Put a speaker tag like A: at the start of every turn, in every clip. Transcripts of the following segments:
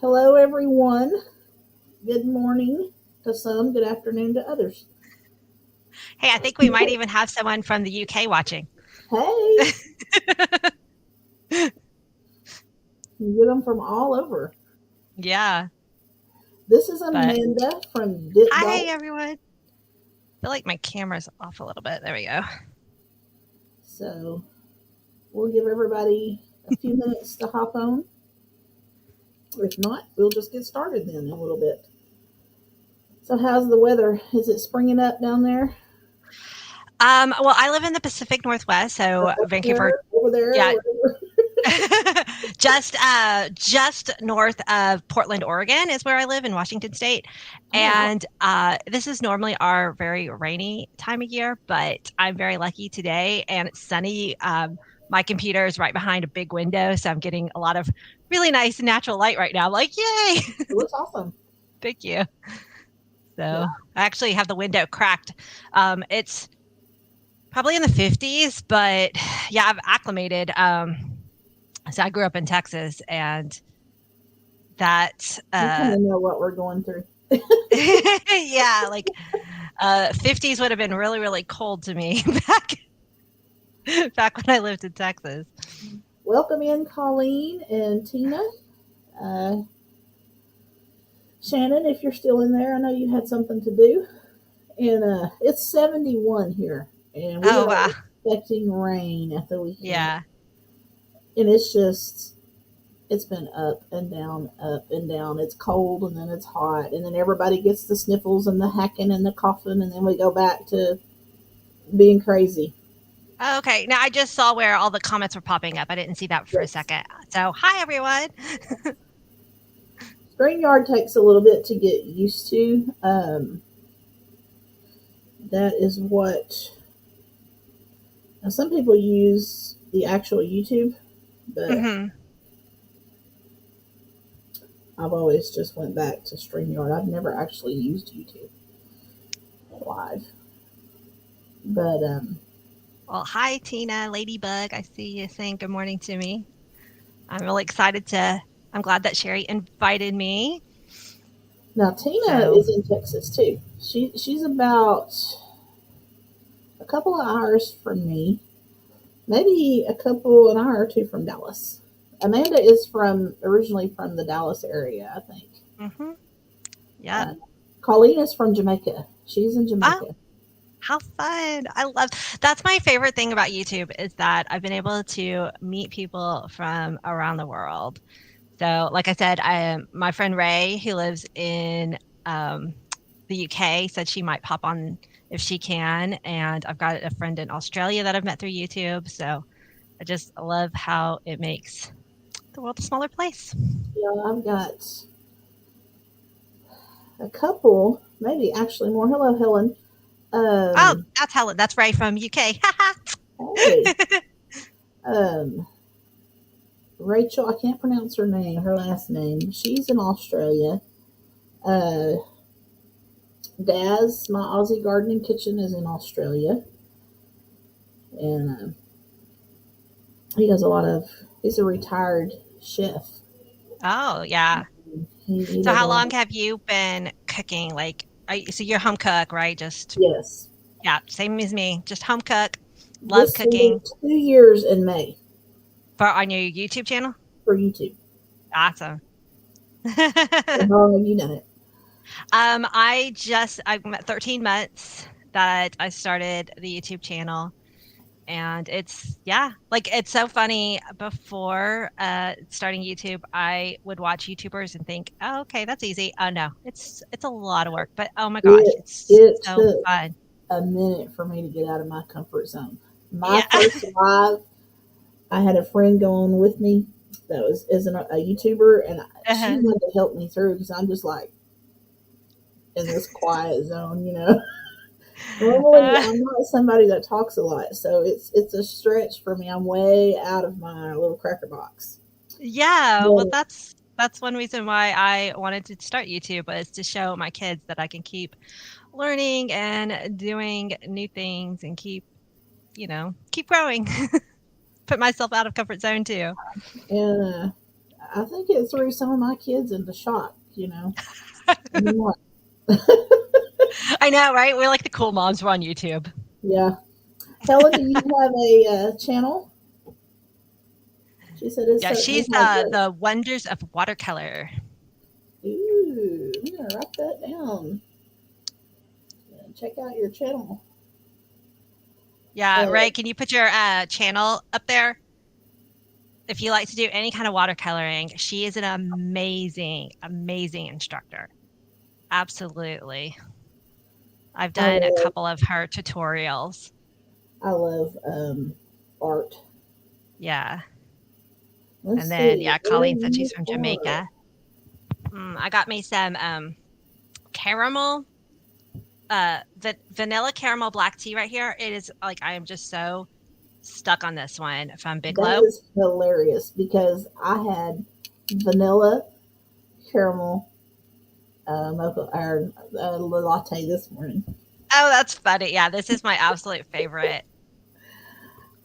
A: Hello, everyone. Good morning to some, good afternoon to others.
B: Hey, I think we might even have someone from the UK watching.
A: Hey, you get them from all over.
B: Yeah,
A: This is
B: but
A: Amanda from Dip
B: hi,
A: Dog.
B: everyone. I feel like my camera's off a little bit. There we go.
A: So we'll give everybody a few minutes to hop on. If not, we'll just get started then in a little bit. So, how's the weather? Is it springing up down there?
B: Well, I live in the Pacific Northwest, so
A: Up
B: Vancouver,
A: there, over there,
B: yeah,
A: wherever?
B: just north of Portland, Oregon is where I live in Washington State.
A: Oh, wow.
B: And this is normally our very rainy time of year, but I'm very lucky today and it's sunny. My computer is right behind a big window, so I'm getting a lot of really nice natural light right now. I'm like, yay!
A: It looks awesome.
B: Thank you.
A: Yeah.
B: So I actually have the window cracked. It's probably in the 50s, but yeah, I've acclimated. So I grew up in Texas, and that
A: You kind of know what we're going through.
B: yeah, like 50s would have been really, really cold to me back when I lived in Texas.
A: Welcome in, Colleen and Tina. Uh, Shannon, if you're still in there, I know you had something to do. And it's 71 here, and we
B: Oh
A: are
B: wow,
A: expecting rain at the weekend.
B: yeah.
A: And it's just, it's been up and down, up and down. It's cold, and then it's hot, and then everybody gets the sniffles and the hacking and the coughing, and then we go back to being crazy.
B: Okay, now I just saw where all the comments were popping up. I didn't see that for a
A: Yes.
B: second. So hi everyone.
A: StreamYard takes a little bit to get used to. That is what now some people use the actual YouTube, but
B: Hmm.
A: I've always just went back to StreamYard. I've never actually used YouTube live. But
B: Well, hi Tina, Ladybug. I see you saying good morning to me. I'm really excited to. I'm glad that Sherry invited me.
A: now Tina
B: So
A: is in Texas too. She's about a couple of hours from me, maybe an hour or two from Dallas. Amanda is from originally from the Dallas area, I think.
B: hmm yeah.
A: Uh, Colleen is from Jamaica. She's in
B: Oh,
A: Jamaica.
B: how fun. I love that's my favorite thing about YouTube is that I've been able to meet people from around the world. So, like I said, my friend Ray, who lives in um, the UK, said she might pop on if she can. And I've got a friend in Australia that I've met through YouTube. So I just love how it makes the world a smaller place.
A: Yeah, I've got a couple, maybe actually more. Hello, Helen.
B: Oh,
A: Um,
B: that's Helen. That's Ray from UK.
A: hey, um, Rachel. I can't pronounce her name. Her last name. She's in Australia. Uh, Daz, my Aussie Garden and Kitchen, is in Australia, and he does a lot of. He's a retired chef.
B: Oh, yeah.
A: He
B: So
A: does a
B: how
A: lot.
B: long have you been cooking? Like, so you're home cook, right? Just,
A: Yes,
B: yeah, same as me. Just home cook. Love
A: this will be
B: cooking
A: 2 years in May
B: for on your YouTube channel.
A: for YouTube.
B: Awesome.
A: So how long have you done it?
B: I'm at 13 months that I started the YouTube channel. And it's yeah, like it's so funny. Before starting YouTube, I would watch YouTubers and think, oh, okay, that's easy. Oh no, it's a lot of work, but oh my gosh,
A: It
B: it's
A: it
B: so
A: took
B: fun.
A: a minute for me to get out of my comfort zone. My
B: Yeah.
A: first live, I had a friend go on with me that was isn't a YouTuber, and she
B: Uh-huh.
A: had to help me through because I'm just like in this quiet zone, you know. Normally,
B: Uh,
A: I'm not somebody that talks a lot, so it's a stretch for me. I'm way out of my little cracker box.
B: yeah, well,
A: But
B: that's one reason why I wanted to start YouTube was to show my kids that I can keep learning and doing new things and keep growing. Put myself out of comfort zone too.
A: and I think it threw some of my kids into shock, you know. I mean, what?
B: I know, right? We're like the cool moms. We're on YouTube.
A: Yeah. Helen, do you have a channel? She said it
B: Yeah,
A: certainly
B: she's
A: has a.
B: the wonders of watercolor.
A: Ooh, I'm going to write that down. Check out your channel.
B: Yeah,
A: Uh,
B: Ray, can you put your channel up there? If you like to do any kind of watercoloring, she is an amazing, amazing instructor. Absolutely. I've
A: I
B: done a
A: love,
B: couple of her tutorials.
A: I love art.
B: Yeah.
A: Let's
B: And then,
A: see.
B: yeah,
A: What are
B: Colleen said
A: you
B: she's from
A: for?
B: Jamaica. I got me some caramel, vanilla caramel black tea right here. It is like, I am just so stuck on this one from Big
A: That
B: Low.
A: is hilarious because I had vanilla caramel mocha or latte this morning.
B: Oh, that's funny. Yeah, this is my absolute favorite.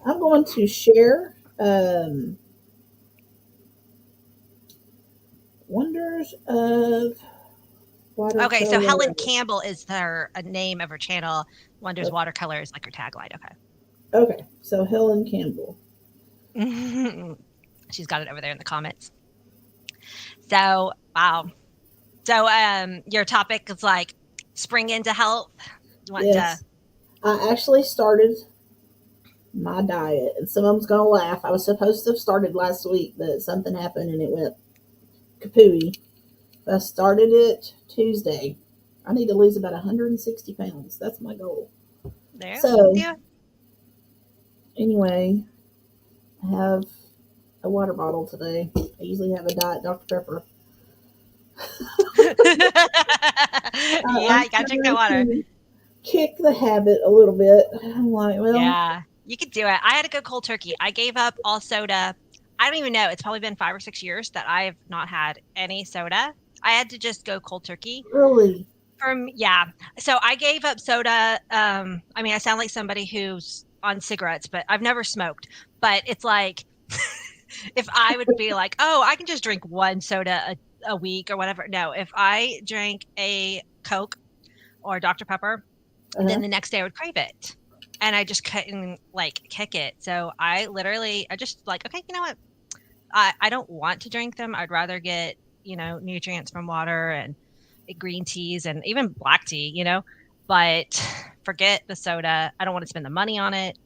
A: I'm going to share Wonders of
B: Okay, so
A: Watercolor.
B: Helen Campbell is her a name of her channel. Wonders Watercolor is like her tagline.
A: Okay, so Helen Campbell.
B: Okay. She's got it over there in the comments. So, wow. So, your topic is like spring into health. You want to?
A: Yes, I actually started my diet, and some of them's gonna laugh. I was supposed to have started last week, but something happened and it went kapooey. I started it Tuesday. I need to lose about 160 pounds. That's my goal.
B: There, you can
A: So,
B: do
A: anyway, I have a water bottle today. I usually have a Diet Dr. Pepper.
B: it. Yeah,
A: I'm
B: you gotta drink that
A: trying
B: water.
A: to kick the habit a little bit. I'm like, well,
B: Yeah, you could do it. I had to go cold turkey. I gave up all soda. I don't even know. It's probably been 5 or 6 years that I've not had any soda. I had to just go cold turkey.
A: really,
B: Yeah. So I gave up soda. I mean, I sound like somebody who's on cigarettes, but I've never smoked. But it's like if I would be like, oh, I can just drink one soda a week or whatever. No, if I drank a Coke or Dr. Pepper,
A: uh-huh.
B: then the next day I would crave it. And I just couldn't like kick it. So I just like, okay, you know what? I don't want to drink them. I'd rather get, nutrients from water and green teas and even black tea, but forget the soda. I don't want to spend the money on it.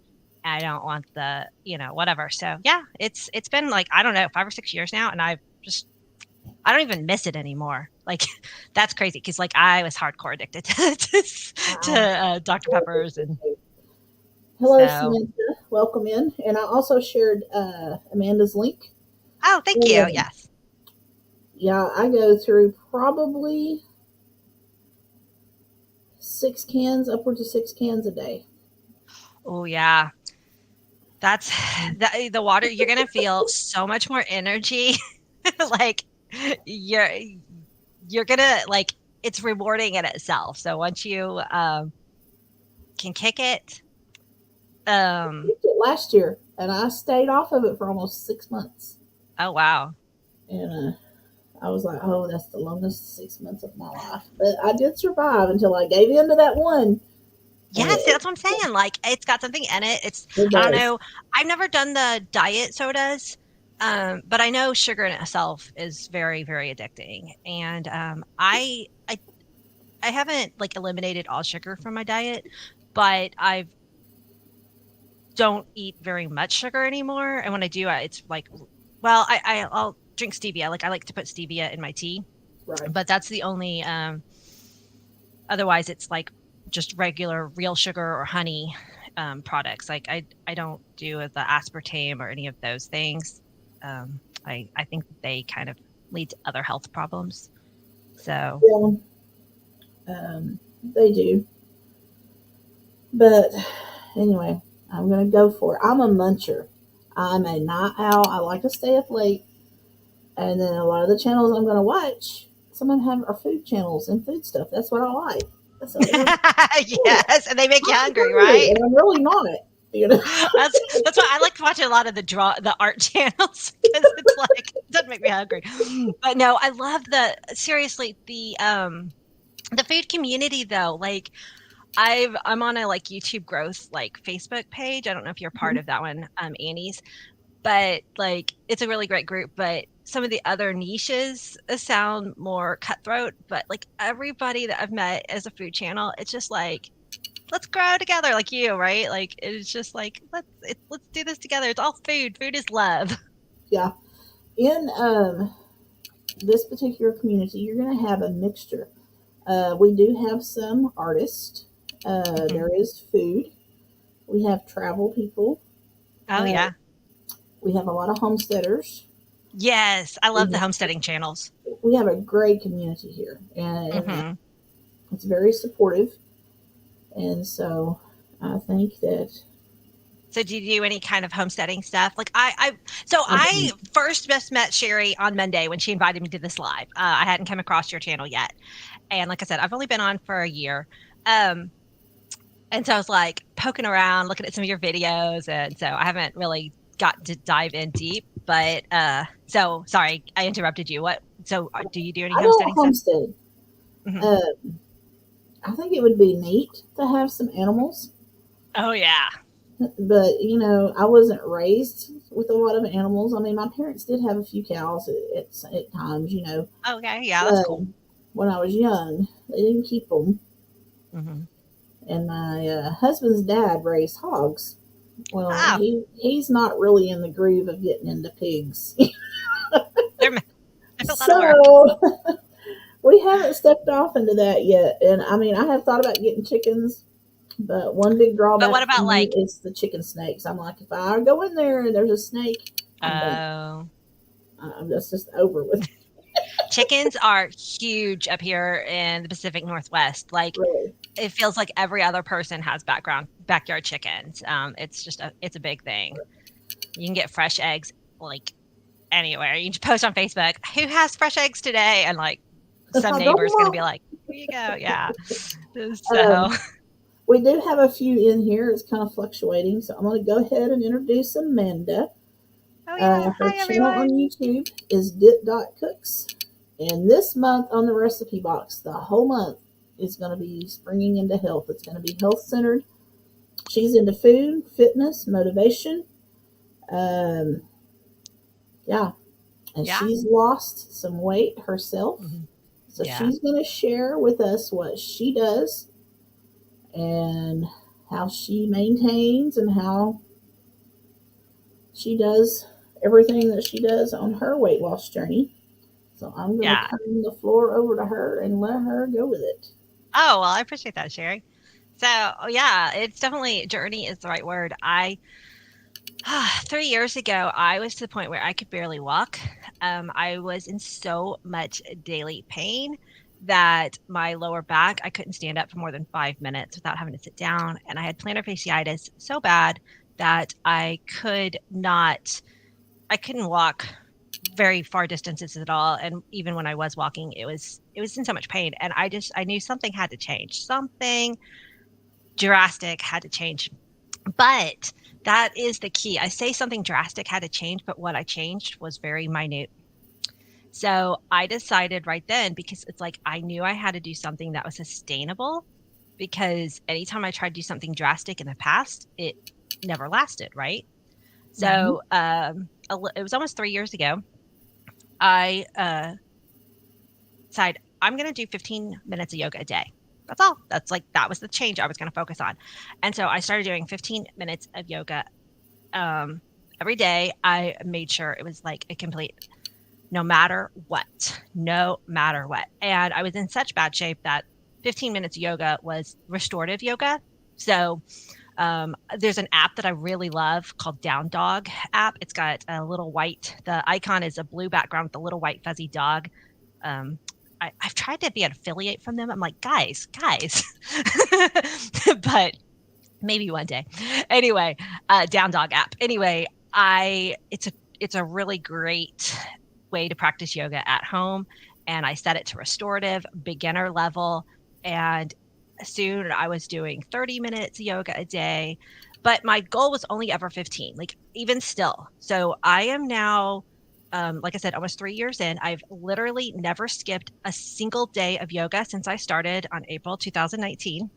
B: I don't want the, whatever. So yeah, it's been like, I don't know, 5 or 6 years now. And I don't even miss it anymore. Like that's crazy. Cause like I was hardcore addicted to Dr. Peppers. And
A: Hello,
B: so,
A: Samantha. Welcome in. And I also shared Amanda's link.
B: oh, thank you. Yes.
A: Yeah, I go through probably 6 cans, upwards of 6 cans a day.
B: Oh yeah. That's the water. You're going to feel so much more energy. Like you're, you're going to like, it's rewarding in itself. So once you, can kick it,
A: I kicked it last year, and I stayed off of it for almost 6 months.
B: oh wow.
A: And I was like, oh, that's the longest 6 months of my life. But I did survive until I gave in to that one.
B: Yeah, see, that's what I'm saying. Like, it's got something in it.
A: It
B: I don't
A: does.
B: know. I've never done the diet sodas, but I know sugar in itself is very, very addicting. And I haven't like eliminated all sugar from my diet, but I don't eat very much sugar anymore. And when I do, it's like, well, I'll drink stevia. Like, I like to put stevia in my tea,
A: Right.
B: but that's the only. Otherwise, it's like just regular real sugar or honey products. Like I don't do the aspartame or any of those things. I think they kind of lead to other health problems. So
A: Yeah, they do. But anyway, I'm going to go for it. I'm a muncher. I'm a night owl. I like to stay up late. And then a lot of the channels I'm going to watch, some of them are food channels and food stuff. That's what I like. So,
B: yes, and they make you
A: I'm
B: hungry,
A: hungry,
B: right?
A: and I'm really not. You know,
B: That's why I like to watch a lot of the art channels because it's like it doesn't make me hungry. But no, I love seriously the food community though. Like I'm on a like YouTube growth like Facebook page. I don't know if you're part of that one, Annie's, but like it's a really great group. But some of the other niches sound more cutthroat. But like everybody that I've met as a food channel, it's just like let's grow together, like you, right? Like it's just like let's do this together. It's all food. Food is love.
A: yeah. In this particular community, you're going to have a mixture. We do have some artists.
B: Mhm.
A: There is food. We have travel people.
B: Oh
A: Uh,
B: yeah.
A: we have a lot of homesteaders.
B: Yes, I
A: We
B: love the
A: have,
B: homesteading channels.
A: we have a great community here, and
B: Hmm.
A: it's very supportive. And so I think that
B: So do you do any kind of homesteading stuff? Like
A: I
B: I
A: don't.
B: first just met Sherry on Monday when she invited me to this live. I hadn't come across your channel yet, and like I said, I've only been on for a year. Um, and so I was like poking around, looking at some of your videos, and so I haven't really got to dive in deep. But so sorry, I interrupted you. What? So do you do any
A: I don't
B: homesteading stuff?
A: homestead.
B: Hmm.
A: Uh, I think it would be neat to have some animals,
B: Oh yeah.
A: but I wasn't raised with a lot of animals. I mean, my parents did have a few cows at times,
B: Okay, yeah, that's cool.
A: um, when I was young. They didn't keep them,
B: Hmm.
A: and my husband's dad raised hogs. Well,
B: Oh,
A: he's not really in the groove of getting into pigs,
B: they're, they're a lot of work.
A: so we haven't stepped off into that yet. And I mean, I have thought about getting chickens, but one big
B: But
A: drawback
B: what
A: for
B: about
A: me
B: like,
A: is the chicken snakes. I'm like, if I go in there and there's a snake, I'm done.
B: oh,
A: That's just over with.
B: chickens are huge up here in the Pacific Northwest. Like
A: Really.
B: it feels like every other person has backyard chickens. It's a big thing. You can get fresh eggs like anywhere. You can just post on Facebook, who has fresh eggs today? And like some
A: I don't
B: neighbor's gonna be
A: know.
B: like, here you go. Yeah. So
A: Um, we do have a few in here. It's kind of fluctuating, so I'm going to go ahead and introduce Amanda.
B: oh yeah.
A: Her
B: Hi
A: channel on
B: everyone.
A: YouTube is Cooks, and this month on the recipe box, the whole month is going to be springing into health. It's going to be health centered. She's into food, fitness, motivation. Um, yeah, and
B: Yeah.
A: she's lost some weight herself.
B: Mhm.
A: So
B: Yeah.
A: she's going to share with us what she does and how she maintains and how she does everything that she does on her weight loss journey. So I'm going to
B: Yeah.
A: turn the floor over to her and let her go with it.
B: Oh, well, I appreciate that, Sherry. So, yeah, it's definitely journey is the right word. 3 years ago, I was to the point where I could barely walk. I was in so much daily pain that my lower back, I couldn't stand up for more than 5 minutes without having to sit down. And I had plantar fasciitis so bad that I couldn't walk very far distances at all. And even when I was walking, it was in so much pain. And I knew something had to change. Something drastic had to change. But that is the key. I say something drastic had to change, but what I changed was very minute. So I decided right then, because it's like I knew I had to do something that was sustainable, because anytime I tried to do something drastic in the past, it never lasted, right?
A: Mm-hmm.
B: So it was almost 3 years ago. I decided I'm going to do 15 minutes of yoga a day. That's all. That was the change I was going to focus on. And so I started doing 15 minutes of yoga um, every day. I made sure it was like a complete no matter what, no matter what. And I was in such bad shape that 15 minutes of yoga was restorative yoga. So there's an app that I really love called Down Dog app. It's got a little white, the icon is a blue background with a little white fuzzy dog. Um, I've tried to be an affiliate from them. I'm like, guys, but maybe one day. Anyway, Down Dog app. Anyway, it's a really great way to practice yoga at home, and I set it to restorative, beginner level, and soon I was doing 30 minutes yoga a day. but my goal was only ever 15, like even still. So I am now, like I said, almost 3 years in. I've literally never skipped a single day of yoga since I started on April 2019.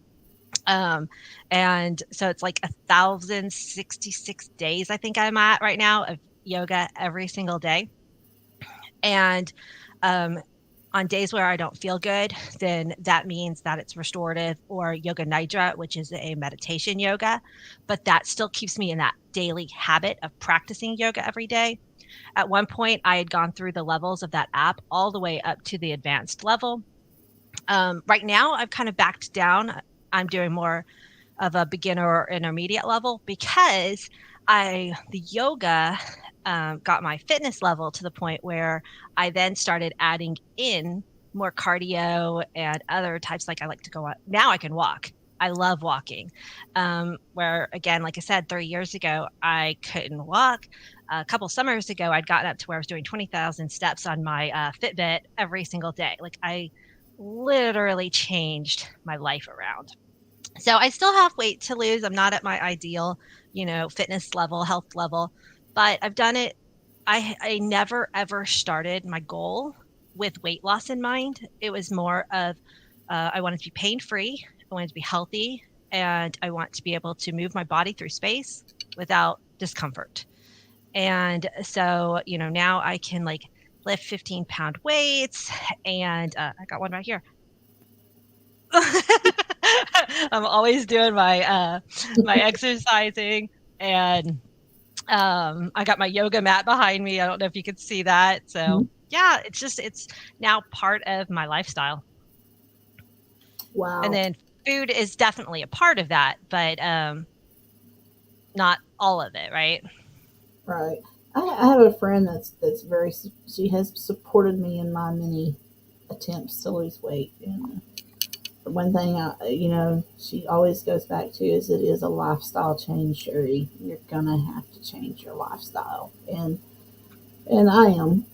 B: Um, and so it's like 1,066 days, I think I'm at right now, of yoga every single day. And um, on days where I don't feel good, then that means that it's restorative or yoga nidra, which is a meditation yoga. But that still keeps me in that daily habit of practicing yoga every day. At one point, I had gone through the levels of that app all the way up to the advanced level. Right now, I've kind of backed down. I'm doing more of a beginner or intermediate level because the yoga got my fitness level to the point where I then started adding in more cardio and other types. Like I like to go out. Now I can walk. I love walking. Where again, like I said, 3 years ago, I couldn't walk. A couple summers ago, I'd gotten up to where I was doing 20,000 steps on my Fitbit every single day. Like I literally changed my life around. So I still have weight to lose. I'm not at my ideal, fitness level, health level, but I've done it. I never ever started my goal with weight loss in mind. It was more of I wanted to be pain free, I wanted to be healthy, and I want to be able to move my body through space without discomfort. And so, now I can like lift 15-pound weights, and I got one right here. I'm always doing my exercising, and I got my yoga mat behind me. I don't know if you could see that. So yeah, it's now part of my lifestyle.
A: Wow.
B: And then food is definitely a part of that, but not all of it, right?
A: Right. I have a friend that's very. She has supported me in my many attempts to lose weight. And one thing she always goes back to is it is a lifestyle change, Sherry. You're gonna have to change your lifestyle, and I am.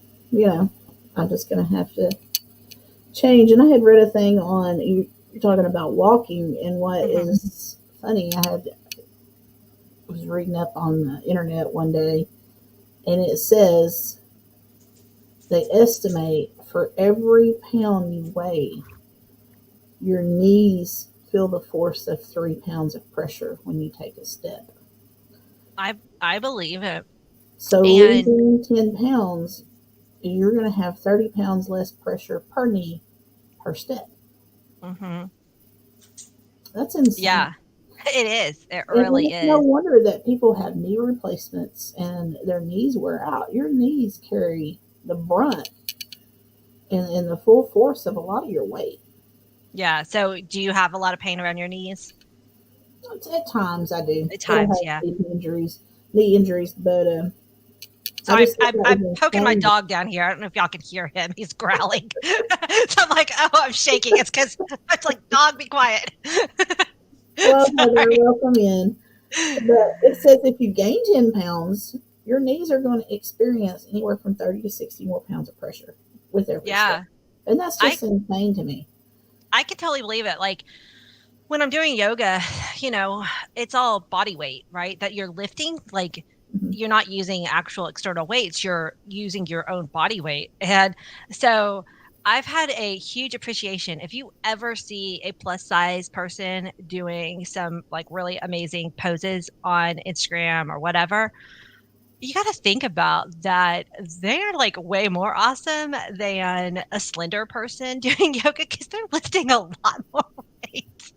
A: I'm just gonna have to change. And I had read a thing on you're talking about walking, and what
B: Mm-hmm.
A: is funny. Was reading up on the internet one day, and it says they estimate for every pound you weigh, your knees feel the force of 3 pounds of pressure when you take a step.
B: I believe it.
A: So
B: And
A: losing 10 pounds, you're going to have 30 pounds less pressure per knee per step.
B: mm-hmm.
A: That's insane.
B: Yeah, it is. It
A: And
B: really
A: it's no
B: is.
A: wonder that people have knee replacements and their knees wear out. Your knees carry the brunt and the full force of a lot of your weight.
B: Yeah. So do you have a lot of pain around your knees?
A: At times I do.
B: At
A: I don't
B: times,
A: have
B: yeah.
A: knee injuries, but
B: So
A: I just thought that
B: I'm
A: was
B: poking my
A: insane.
B: dog down here. I don't know if y'all can hear him. He's growling. So I'm like, oh, I'm shaking. It's because it's like, dog, be quiet.
A: Hello, Heather.
B: Sorry.
A: Welcome in. But it says if you gain 10 pounds, your knees are going to experience anywhere from 30 to 60 more pounds of pressure with every step.
B: Yeah,
A: And that's
B: I
A: just insane to me.
B: I can totally believe it. Like when I'm doing yoga, you know, it's all body weight, right? That you're lifting. Like
A: Mhm.
B: you're not using actual external weights, you're using your own body weight. And so I've had a huge appreciation. If you ever see a plus size person doing some like really amazing poses on Instagram or whatever, you got to think about that. They're like way more awesome than a slender person doing yoga because they're lifting a lot more weight.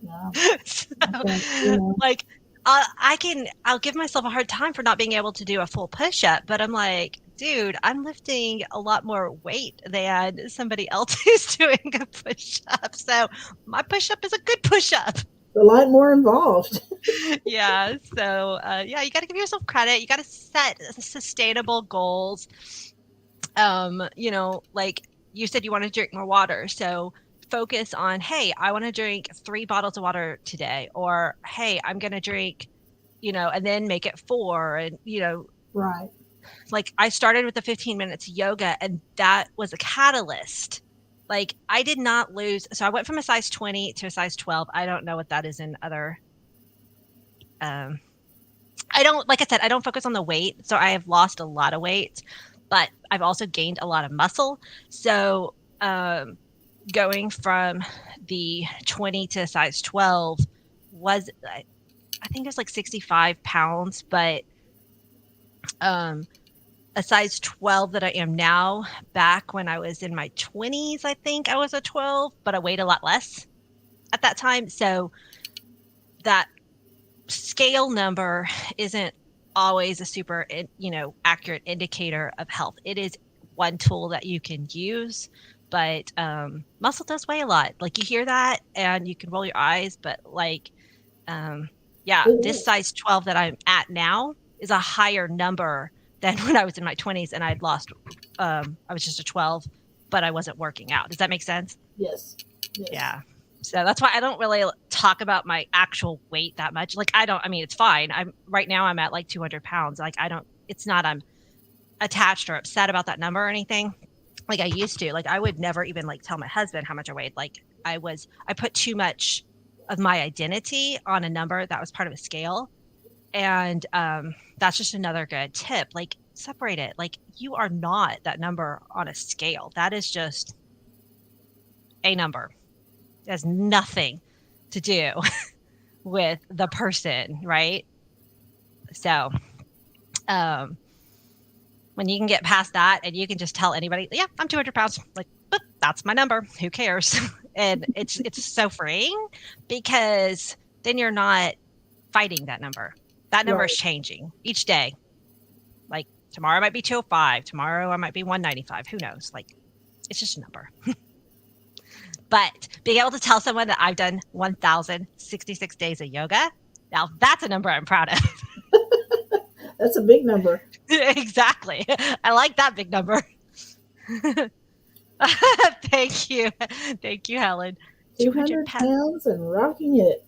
A: Yeah,
B: So,
A: I think.
B: like, I'll give myself a hard time for not being able to do a full push up, but I'm like, dude, I'm lifting a lot more weight than somebody else who's doing a push up. So my push up is a good push up.
A: A lot more involved.
B: Yeah. So, yeah, you got to give yourself credit. You got to set sustainable goals. Like you said, you want to drink more water. So focus on, hey, I want to drink 3 bottles of water today, or hey, I'm going to drink, and then make it four. And,
A: Right.
B: like I started with the 15 minutes yoga, and that was a catalyst. Like I did not lose. So I went from a size 20 to a size 12. I don't know what that is in other um, I don't, like I said, I don't focus on the weight. So I have lost a lot of weight, but I've also gained a lot of muscle. So going from the 20 to size 12 was, I think it was like 65 pounds, but um, a size 12 that I am now, back when I was in my 20s, I think I was a 12, but I weighed a lot less at that time. So that scale number isn't always a super, accurate indicator of health. It is one tool that you can use, but muscle does weigh a lot. Like, you hear that and you can roll your eyes, but like, yeah,
A: It
B: this
A: is.
B: size 12 that I'm at now is a higher number than when I was in my 20s and I'd lost, I was just a 12, but I wasn't working out. Does that make sense?
A: Yes. Yes.
B: Yeah. So that's why I don't really talk about my actual weight that much. Like, I mean, it's fine. Right now I'm at like 200 pounds. Like, it's not, I'm attached or upset about that number or anything. Like I used to, like, I would never even like tell my husband how much I weighed. Like, I put too much of my identity on a number that was part of a scale. And that's just another good tip. Like, separate it. Like, you are not that number on a scale. That is just a number. It has nothing to do with the person, right? So, um, when you can get past that and you can just tell anybody, yeah, I'm 200 pounds, like, but that's my number. Who cares? And it's so freeing because then you're not fighting that number. That number is
A: Right.
B: changing each day. Like, tomorrow might be 205. Tomorrow I might be 195. Who knows? Like, it's just a number. But being able to tell someone that I've done 1,066 days of yoga, now that's a number I'm proud of.
A: That's a big number.
B: Exactly. I like that big number. Thank you. Thank you, Helen. 200
A: 200
B: pounds.
A: pounds and rocking it.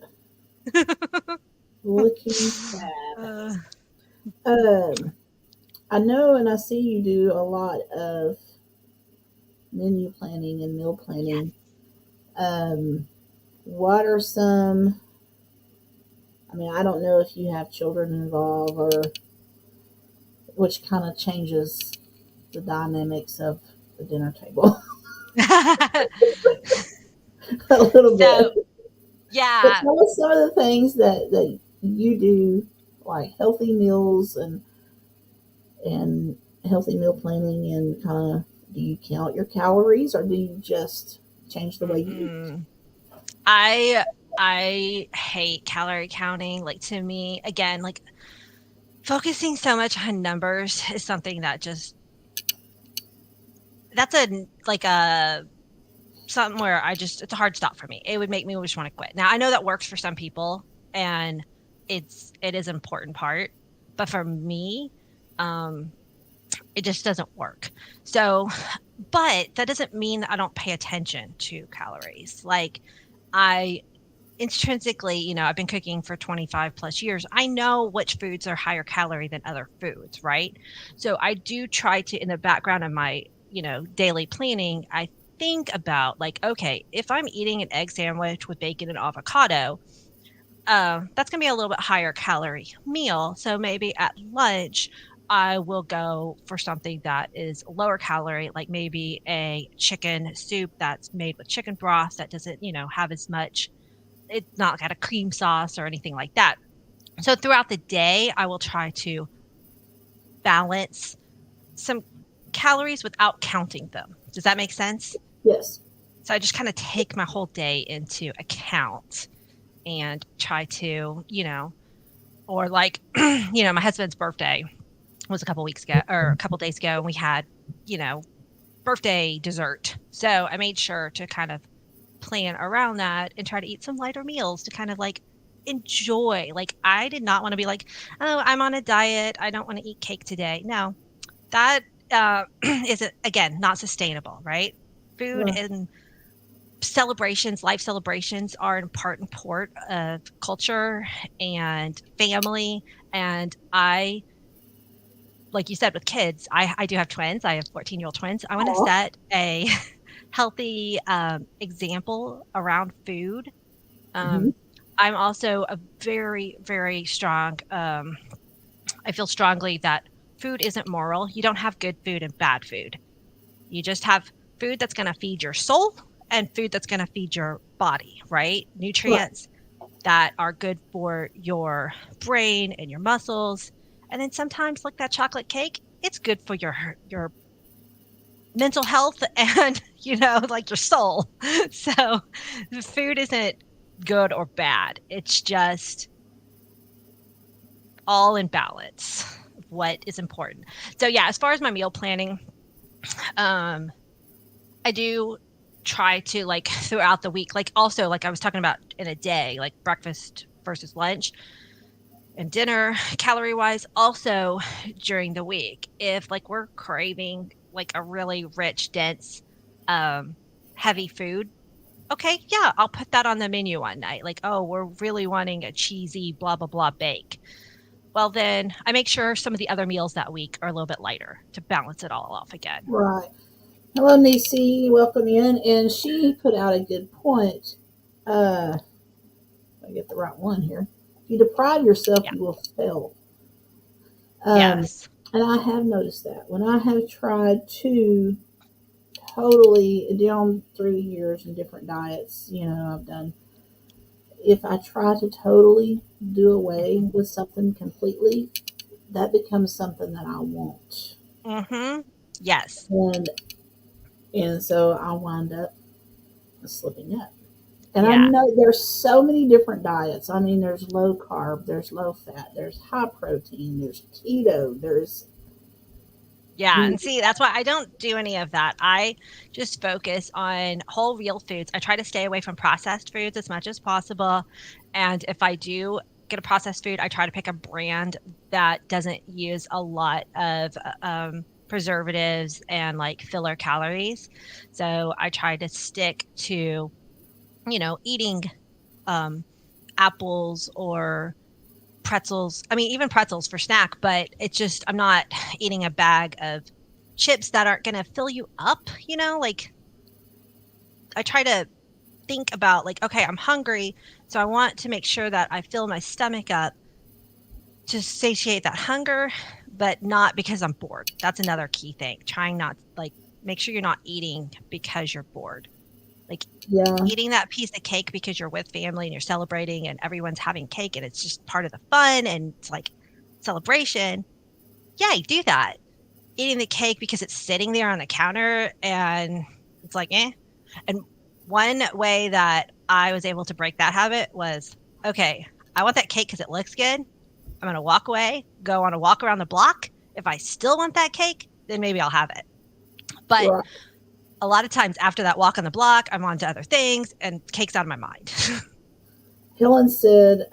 A: Looking fab.
B: Uh,
A: Um, I know and I see you do a lot of menu planning and meal
B: yes.
A: planning. Um, what are some, I mean, I don't know if you have children involved or which kind of changes the dynamics of the dinner table a little
B: So,
A: bit. But
B: yeah.
A: tell us some of the things that you do, like healthy meals and healthy meal planning, and kind of, do you count your calories or do you just change the way you eat?
B: Mm-mm. I I hate calorie counting. Like, to me, again, like, focusing so much on numbers is something that just, that's a like a something where it's a hard stop for me. It would make me just want to quit. Now I know that works for some people and it is an important part, but for me, um, it just doesn't work. So, but that doesn't mean I don't pay attention to calories. Like, I intrinsically, I've been cooking for 25 plus years. I know which foods are higher calorie than other foods, right? So I do try to, in the background of my, daily planning, I think about, like, okay, if I'm eating an egg sandwich with bacon and avocado, that's going to be a little bit higher calorie meal. So maybe at lunch, I will go for something that is lower calorie, like maybe a chicken soup that's made with chicken broth that doesn't, have as much, it's not got a cream sauce or anything like that. So throughout the day, I will try to balance some calories without counting them. Does that make sense?
A: Yes.
B: So I just kind of take my whole day into account and try to, or like, my husband's birthday was a couple weeks ago or a couple days ago, and we had, you know, birthday dessert. So I made sure to kind of plan around that and try to eat some lighter meals to kind of like enjoy. Like, I did not want to be like, oh, I'm on a diet, I don't want to eat cake today. No, that isn't, again, not sustainable, right? Food
A: Right.
B: and celebrations, life celebrations, are an important part of culture and family. And I, like you said, with kids, I do have twins. I have 14-year-old twins. I want to
A: Aw.
B: set a healthy example around food.
A: Hmm.
B: Um, I'm also a very, very strong, I feel strongly that food isn't moral. You don't have good food and bad food. You just have food that's going to feed your soul and food that's going to feed your body, right?
A: Right.
B: Nutrients that are good for your brain and your muscles. And then sometimes like that chocolate cake, it's good for your mental health and like your soul. So the food isn't good or bad. It's just all in balance of what is important. So yeah, as far as my meal planning, um I do try to like throughout the week, like also like I was talking about in a day, like breakfast versus lunch and dinner, calorie wise, also during the week. If like we're craving like a really rich, dense, um, heavy food, okay, yeah, I'll put that on the menu one night. Like, oh, we're really wanting a cheesy blah blah blah bake. Well, then I make sure some of the other meals that week are a little bit lighter to balance it all off again.
A: Right. Hello, Nisi. Welcome in. And she put out a good point. I get the right one here. If you deprive yourself,
B: Yeah.
A: you will fail. Um,
B: Yes.
A: and I have noticed that when I have tried to totally down through the years and different diets, I've done. If I try to totally do away
B: Hmm.
A: with something completely, that becomes something that I want,
B: Hmm. Yes.
A: and so I wind up slipping up. And I
B: Yeah.
A: know there's so many different diets. I mean, there's low carb, there's low fat, there's high protein, there's keto, there's
B: Yeah,
A: you.
B: and see, that's why I don't do any of that. I just focus on whole real foods. I try to stay away from processed foods as much as possible. And if I do get a processed food, I try to pick a brand that doesn't use a lot of preservatives and like filler calories. So I try to stick to, eating um, apples or pretzels. I mean, even pretzels for snack, but it's just I'm not eating a bag of chips that aren't going to fill you up, like I try to think about like okay, I'm hungry, so I want to make sure that I fill my stomach up to satiate that hunger, but not because I'm bored. That's another key thing. Trying not like make sure you're not eating because you're bored. Like
A: Yeah,
B: eating that piece of cake because you're with family and you're celebrating and everyone's having cake and it's just part of the fun and it's like celebration. Yeah, you do that. Eating the cake because it's sitting there on the counter and it's like, eh. And one way that I was able to break that habit was, okay, I want that cake because it looks good. I'm going to walk away, go on a walk around the block. If I still want that cake, then maybe I'll have it. But
A: right.
B: a lot of times after that walk on the block, I'm on to other things and cake's out of my mind.
A: Helen said,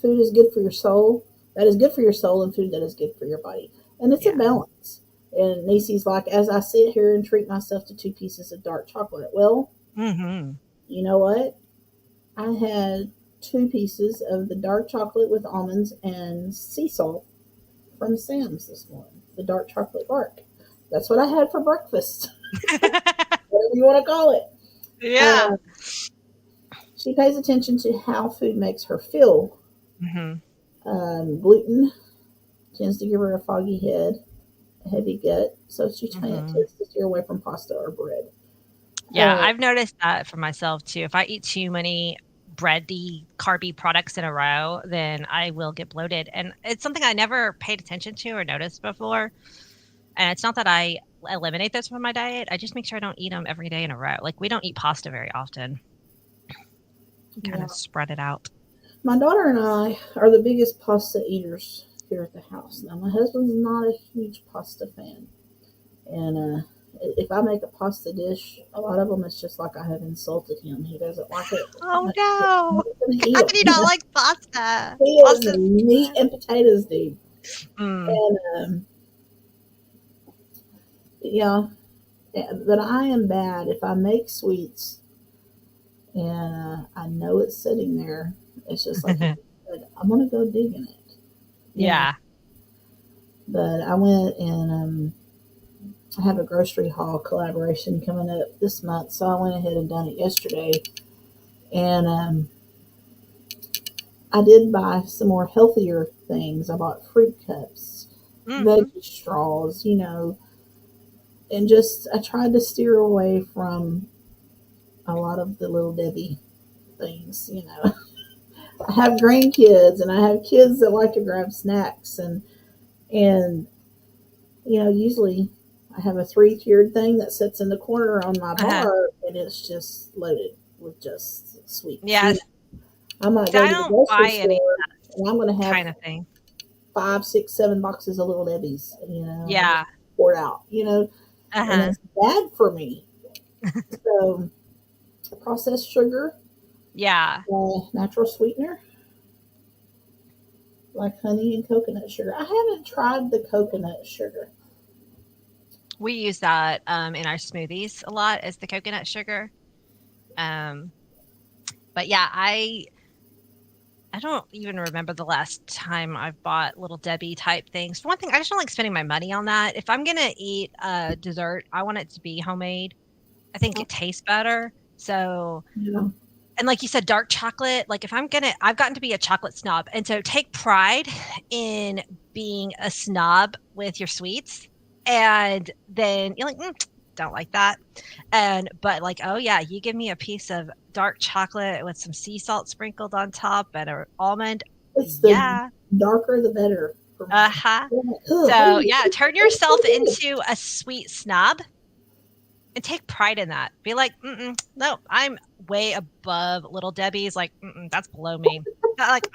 A: "Food is good for your soul. That is good for your soul, and food that is good for your body. And it's a
B: Yeah.
A: balance." And Nisi's like, "As I sit here and treat myself to 2 pieces of dark chocolate." Well,
B: Hmm.
A: you know what? I had 2 pieces of the dark chocolate with almonds and sea salt from Sam's this morning. The dark chocolate bark. That's what I had for breakfast, whatever you want to call it.
B: Yeah.
A: Uh, she pays attention to how food makes her feel.
B: Hmm.
A: Gluten tends to give her a foggy head, a heavy gut, so she tends
B: Hmm.
A: to steer away from pasta or bread.
B: Yeah,
A: Uh,
B: I've noticed that for myself too. If I eat too many bready, carby products in a row, then I will get bloated. And it's something I never paid attention to or noticed before. And it's not that I eliminate this from my diet. I just make sure I don't eat them every day in a row. Like we don't eat pasta very often. We kind
A: yeah,
B: of spread it out.
A: my daughter and I are the biggest pasta eaters here at the house. Now, my husband's not a huge pasta fan, and if I make a pasta dish, a lot of them it's just like I have insulted him. He doesn't like it. I'm
B: Oh
A: not
B: no.
A: going to eat
B: How can you
A: them.
B: not like pasta?
A: He is a
B: Pasta.
A: meat and potatoes dude,
B: Mm.
A: and yeah, but I am bad if I make sweets and I know it's sitting there. It's just like I'm gonna go digging it, you know.
B: Yeah.
A: But I went and I have a grocery haul collaboration coming up this month, so I went ahead and done it yesterday. And I did buy some more healthier things. I bought fruit cups,
B: Hmm.
A: veggie straws, and just I tried to steer away from a lot of the little Debbie things. I have grandkids and I have kids that like to grab snacks and usually I have a three-tiered thing that sits in the corner on my
B: Uh-huh.
A: bar and it's just loaded with just sweets.
B: Yes.
A: I might
B: See,
A: go
B: I
A: to the
B: don't
A: grocery
B: buy any
A: store and I'm going to have
B: kind of thing.
A: 5, 6, 7 boxes of little Debbie's, and I just
B: Yeah.
A: pour it out, and
B: Uh-huh.
A: it's bad for me. So, processed sugar,
B: Yeah.
A: natural sweetener, like honey and coconut sugar. I haven't tried the coconut sugar.
B: We use that in our smoothies a lot as the coconut sugar. Um, but yeah, I don't even remember the last time I've bought Little Debbie type things. For one thing, I just don't like spending my money on that. If I'm gonna eat a dessert, I want it to be homemade. I think it tastes better. So,
A: Yeah,
B: and like you said, dark chocolate, like if I'm gonna, I've gotten to be a chocolate snob. And so take pride in being a snob with your sweets. And then you're like, don't like that. But like, oh yeah, you give me a piece of dark chocolate with some sea salt sprinkled on top and an almond.
A: it's the
B: Yeah.
A: darker the better for me.
B: Uh-huh.
A: I'm like, oh,
B: So
A: honey,
B: yeah, turn
A: it's so
B: yourself
A: good.
B: into a sweet snob and take pride in that. Be like, no, I'm way above Little Debbie's. Like, that's below me. Not like,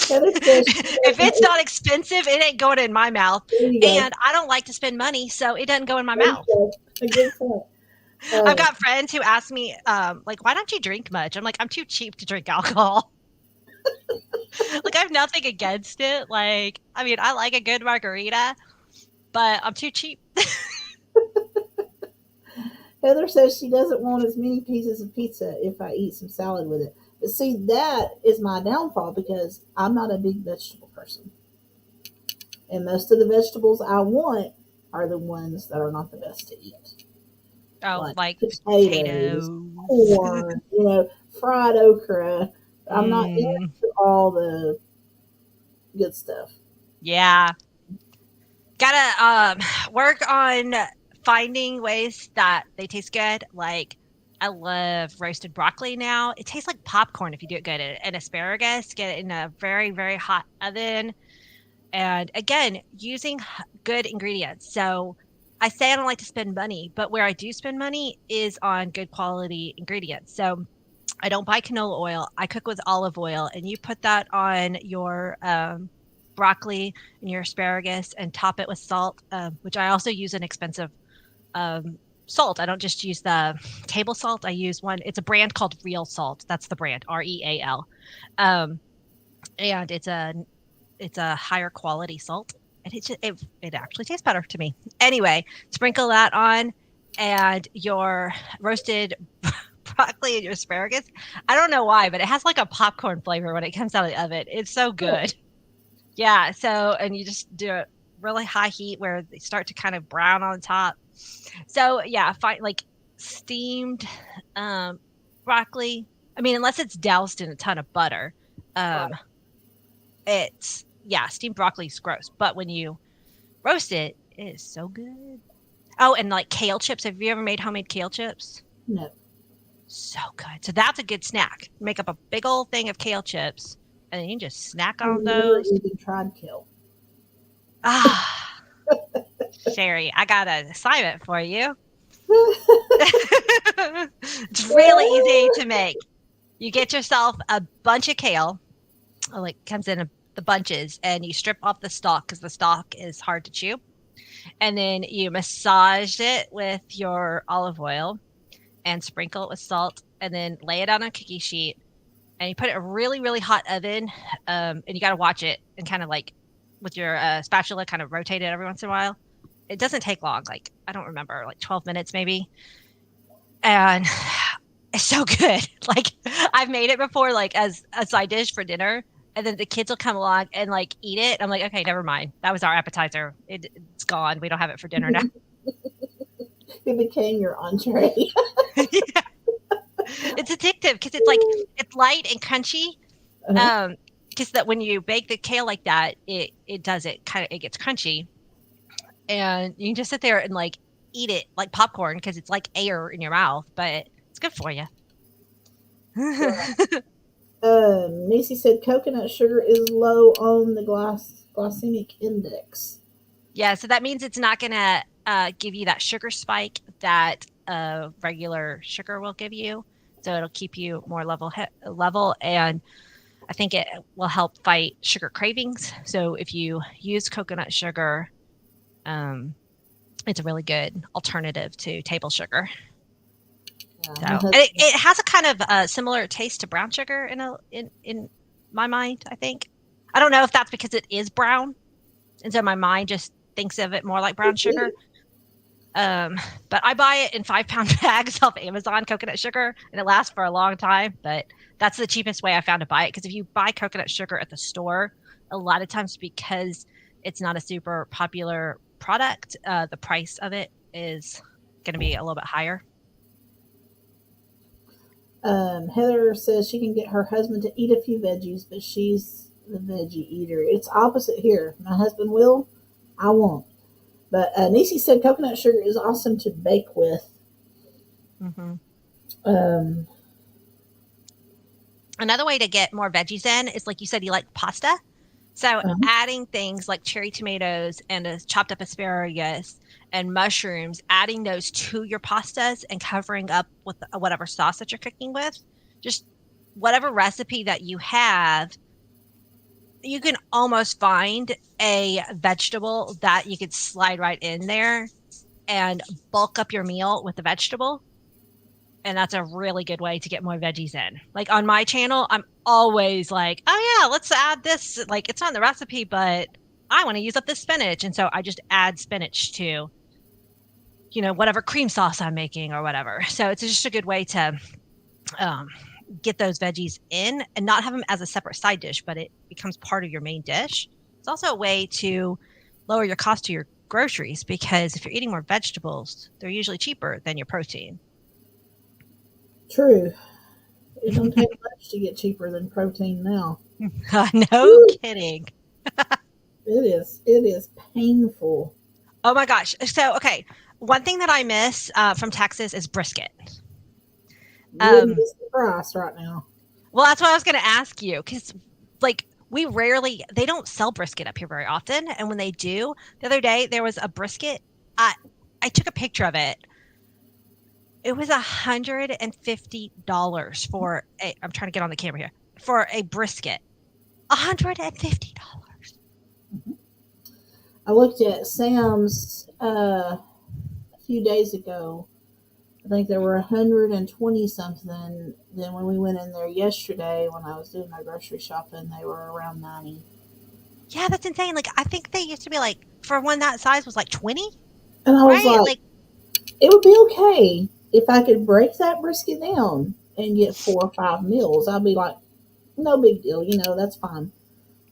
A: Heather says she
B: if
A: doesn't
B: it's
A: eat.
B: not expensive, it ain't going in my mouth.
A: There you go.
B: And I don't like to spend money, so it doesn't go in my
A: There you
B: mouth.
A: go. A good point.
B: I've
A: Uh,
B: got friends who ask me, like, why don't you drink much? I'm like, I'm too cheap to drink alcohol. Like, I have nothing against it. Like, I mean, I like a good margarita, but I'm too cheap.
A: Heather says she doesn't want as many pieces of pizza if I eat some salad with it. But see, that is my downfall because I'm not a big vegetable person. And most of the vegetables I want are the ones that are not the best to eat.
B: Oh,
A: Like
B: like
A: potatoes,
B: potatoes.
A: corn, fried okra. I'm not
B: Mm,
A: into all the good stuff.
B: yeah. Gotta work on finding ways that they taste good. Like I love roasted broccoli now. It tastes like popcorn if you do it good. And asparagus, get it in a very, very hot oven. And again, using good ingredients. So I say I don't like to spend money, but where I do spend money is on good quality ingredients. So I don't buy canola oil. I cook with olive oil, and you put that on your broccoli and your asparagus and top it with salt, which I also use an expensive salt. I don't just use the table salt. I use one. It's a brand called Real Salt. That's the brand, Real. Um, and it's a higher quality salt, and it actually tastes better to me. Anyway, sprinkle that on, and your roasted broccoli and your asparagus. I don't know why, but it has like a popcorn flavor when it comes out of the oven. It's so
A: Huh.
B: good. Yeah. So, and you just do it really high heat where they start to kind of brown on top. So, yeah, find like steamed um, broccoli. I mean, unless it's doused in a ton of butter, um,
A: Right.
B: it's yeah, steamed broccoli is gross. But when you roast it, it is so good. Oh, and like kale chips. Have you ever made homemade kale chips?
A: No.
B: So good. So that's a good snack. Make up a big old thing of kale chips, and then you can just snack
A: I've
B: on
A: never
B: those.
A: even tried kale.
B: Ah, Sherry, I got an assignment for you. It's really easy to make. You get yourself a bunch of kale, like comes in the bunches, and you strip off the stalk because the stalk is hard to chew. And then you massage it with your olive oil and sprinkle it with salt, and then lay it on a cookie sheet and you put it in a really, really hot oven. And you got to watch it and kind of like with your spatula, kind of rotate it every once in a while. It doesn't take long, like I don't remember, like 12 minutes maybe. And it's so good. Like I've made it before, like as a side dish for dinner. And then the kids will come along and like eat it. I'm like, okay, never mind. That was our appetizer. It's gone. We don't have it for dinner now.
A: It became your entree.
B: it's addictive because it's like it's light and crunchy.
A: Uh-huh.
B: Because that when you bake the kale like that, it does it kind of it gets crunchy, and you can just sit there and like eat it like popcorn because it's like air in your mouth, but it's good for you.
A: Macy said coconut sugar is low on the glycemic index.
B: Yeah, so that means it's not gonna give you that sugar spike that regular sugar will give you. So it'll keep you more level, and I think it will help fight sugar cravings. So if you use coconut sugar, um, it's a really good alternative to table sugar.
A: Yeah,
B: So
A: my
B: and
A: husband.
B: it has a kind of similar taste to brown sugar in my mind. I think I don't know if that's because it is brown, and so my mind just thinks of it more like brown sugar. Um, but I buy it in 5 pound bags off Amazon, coconut sugar, and it lasts for a long time. But that's the cheapest way I found to buy it. Because if you buy coconut sugar at the store, a lot of times because it's not a super popular product, the price of it is going to be a little bit higher.
A: Heather says she can get her husband to eat a few veggies, but she's the veggie eater. It's opposite here. My husband will, I won't. But Nisi said coconut sugar is awesome to bake with.
B: Mm-hmm.
A: Um,
B: Another way to get more veggies in is like you said, you like pasta. So
A: um,
B: adding things like cherry tomatoes and a chopped up asparagus and mushrooms, adding those to your pastas and covering up with whatever sauce that you're cooking with, just whatever recipe that you have, you can almost find a vegetable that you could slide right in there and bulk up your meal with the vegetable. And that's a really good way to get more veggies in. Like on my channel, I'm always like, oh yeah, let's add this. Like it's not in the recipe, but I want to use up this spinach. And so I just add spinach to, whatever cream sauce I'm making or whatever. So it's just a good way to um, get those veggies in and not have them as a separate side dish, but it becomes part of your main dish. It's also a way to lower your cost to your groceries because if you're eating more vegetables, they're usually cheaper than your protein.
A: true. It don't take much to get cheaper than protein now.
B: No
A: Woo!
B: kidding.
A: It is. It is painful.
B: Oh my gosh. So, okay. One thing that I miss from Texas is brisket.
A: You wouldn't
B: Um,
A: miss the price right now.
B: well, that's what I was going to ask you because, like, they don't sell brisket up here very often. And when they do, the other day there was a brisket. I took a picture of it. It was $150 I'm trying to get on the camera here, for a brisket. $150.
A: I looked at Sam's a few days ago. I think there were 120 something. Then when we went in there yesterday, when I was doing my grocery shopping, they were around 90.
B: Yeah, that's insane. Like, I think they used to be like, for one that size was like 20,
A: And I was
B: right?
A: like,
B: Like,
A: it would be okay if I could break that brisket down and get 4 or 5 meals. I'd be like, no big deal, that's fine.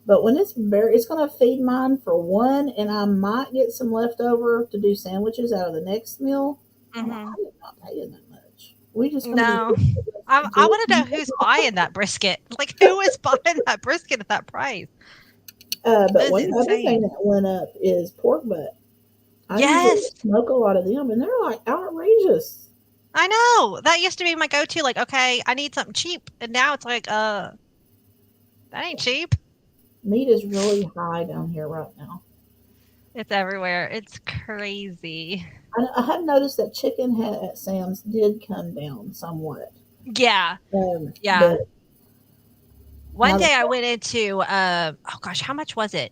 A: But when it's going to feed mine for one, and I might get some leftover to do sandwiches out of the next meal. I'm like,
B: mhm.
A: I am not paying that much. We just going to be
B: No. I want to know who's buying that brisket. Like, who is buying that brisket at that price?
A: But
B: That is
A: one other thing
B: insane.
A: that went up is pork butt. I usually
B: Yes,
A: smoke a lot of them, and they're like outrageous.
B: I know. That used to be my go-to. Like, okay, I need something cheap, and now it's like, that ain't cheap.
A: Meat is really high down here right now.
B: It's everywhere. It's crazy.
A: I have noticed that chicken at Sam's did come down somewhat.
B: Yeah, yeah.
A: But
B: One
A: now the
B: day I went into, oh gosh, how much was it?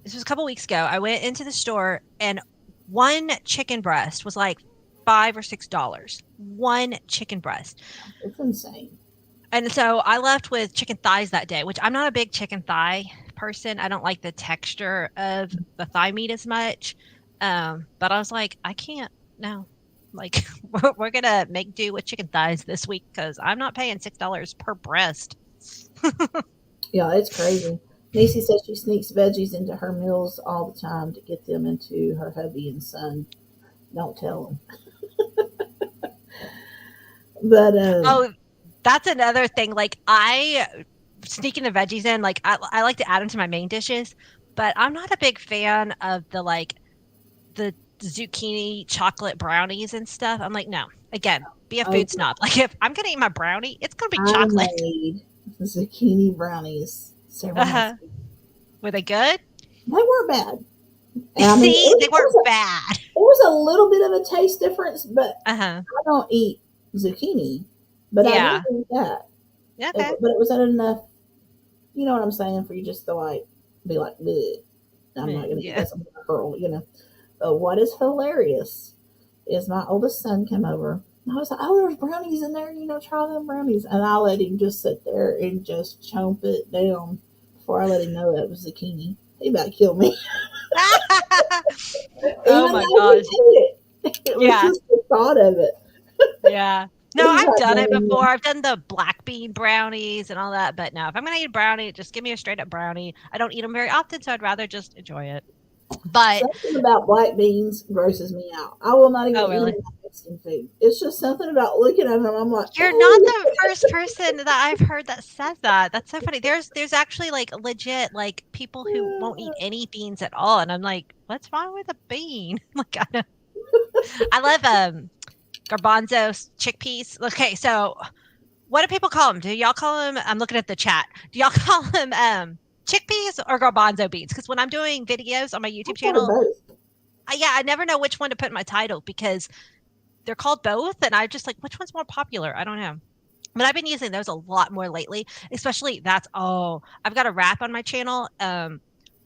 B: This was a couple weeks ago. I went into the store and one chicken breast was like $5 or $6. One chicken breast.
A: it's insane.
B: And so I left with chicken thighs that day, which I'm not a big chicken thigh person. I don't like the texture of the thigh meat as much. But I was like, I can't, no. Like, we're going to make do with chicken thighs this week because I'm not paying $6 per breast.
A: Yeah, it's crazy. Nisi says she sneaks veggies into her meals all the time to get them into her hubby and son. Don't tell them. But
B: Oh, That's another thing. Like I sneaking the veggies in, like I like to add them to my main dishes, but I'm not a big fan of the zucchini chocolate brownies and stuff. I'm like, no. Again, be a
A: Oh,
B: food snob. Like if I'm gonna eat my brownie, it's gonna be
A: I
B: chocolate.
A: made zucchini brownies several months
B: Uh-huh.
A: ago.
B: Were they good?
A: They weren't bad. And I mean,
B: See, they weren't bad.
A: it was a little bit of a taste difference, but
B: Uh-huh.
A: I don't eat zucchini, but I did
B: Yeah.
A: eat that.
B: Okay.
A: But it wasn't enough, you know what I'm saying, for you just to like be like, bleh, I'm not going to eat
B: Yeah.
A: this. I'm going to hurl, you know. But what is hilarious is my oldest son came over. And I was like, oh, there's brownies in there, you know, try them brownies. And I let him just sit there and just chomp it down before I let him know that was zucchini. He about to kill me.
B: Oh
A: Even
B: my
A: though he
B: gosh.
A: ate it. It was
B: Yeah.
A: just the thought of it.
B: Yeah. No,
A: He's
B: I've
A: like,
B: done it
A: "Man,
B: before. I've done the black bean brownies and all that, but no, if I'm gonna eat a brownie, just give me a straight up brownie. I don't eat them very often, so I'd rather just enjoy it. But
A: something about black beans grosses me out. I will not even
B: oh
A: eat
B: really?
A: them like Mexican food. It's just something about looking at them. I'm like,
B: You're not
A: oh,
B: the first person that I've heard that says that. That's so funny. There's actually like legit like people who won't eat any beans at all, and I'm like, what's wrong with a bean? Like I love garbanzo chickpeas. Okay, so what do people call them? Do y'all call them? I'm looking at the chat. Do y'all call them chickpeas or garbanzo beans? Because when I'm doing videos on my
A: I
B: YouTube
A: thought of
B: channel,
A: both.
B: yeah, I never know which one to put in my title because they're called both, and I just like which one's more popular. I don't know. But I've been using those a lot more lately, especially that's oh, I've got a wrap on my channel.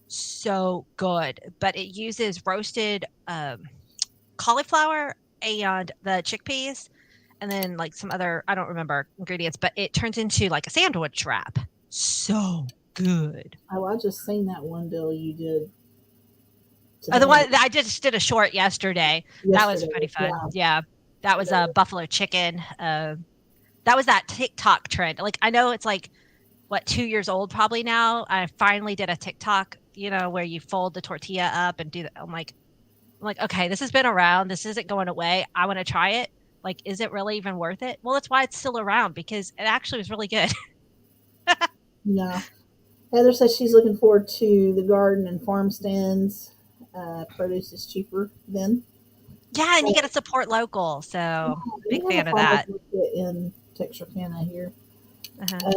B: So good, but it uses roasted cauliflower and the chickpeas and then like some other I don't remember ingredients, but it turns into like a sandwich wrap. So good.
A: Oh, I just seen that one deal you did
B: The
A: today,
B: one I just did a short yesterday. That was
A: yesterday.
B: pretty fun.
A: Yeah,
B: Yeah, that was a buffalo chicken. That was that TikTok trend. Like I know it's like what 2 years old probably now. I finally did a TikTok, you know, where you fold the tortilla up and do that. I'm like, okay, this has been around. This isn't going away. I want to try it. Like, is it really even worth it? Well, that's why it's still around because it actually was really good.
A: yeah. Heather says she's looking forward to the garden and farm stands. Produce is cheaper then.
B: Yeah, and you
A: Uh,
B: get to support local. So
A: we
B: big
A: have a
B: fan of
A: farmer's
B: that.
A: market in Texarkana here.
B: Uh-huh.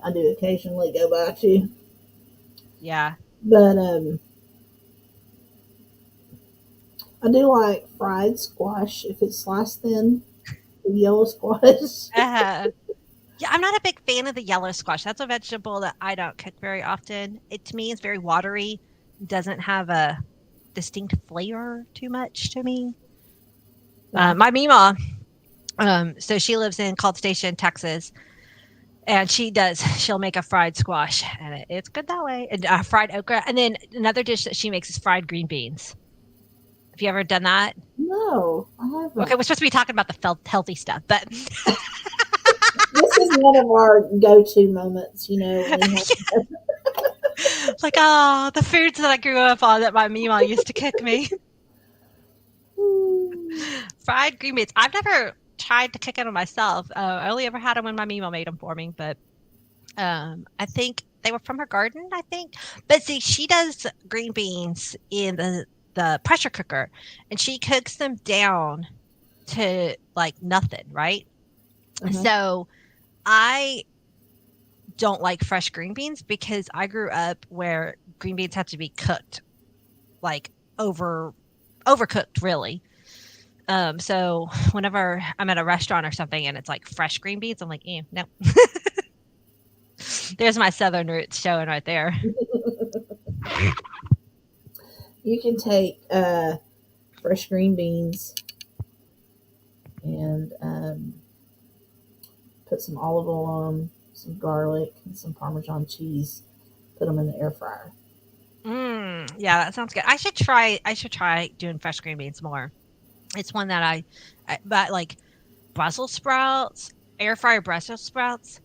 A: I do occasionally go by too,
B: Yeah.
A: but I do like fried squash if it's sliced thin. The yellow squash.
B: Uh-huh. Yeah, I'm not a big fan of the yellow squash. That's a vegetable that I don't cook very often. It to me is very watery, doesn't have a distinct flavor too much to me.
A: Yeah,
B: My Mima, so she lives in College Station, Texas, and she'll make a fried squash, and it's good that way. And fried okra, and then another dish that she makes is fried green beans. Have you ever done that?
A: no, I
B: Okay,
A: haven't.
B: we're supposed to be talking about the healthy stuff, but
A: This is one of our go-to moments, you know, when we have.
B: like, oh, the foods that I grew up on that my Mima used to cook me. Fried green beans. I've never tried to cook them myself. I only ever had them when my Mima made them for me, but I think they were from her garden, I think. But see, she does green beans in the pressure cooker and she cooks them down to like nothing, right?
A: Uh-huh.
B: So I don't like fresh green beans because I grew up where green beans have to be cooked like overcooked really. So whenever I'm at a restaurant or something and it's like fresh green beans, I'm like, no. There's my southern roots showing right there.
A: You can take fresh green beans and put some olive oil on 'em, some garlic, and some Parmesan cheese. Put them in the air fryer.
B: Yeah, that sounds good. I should try doing fresh green beans more. It's one that but like Brussels sprouts, air fryer Brussels sprouts.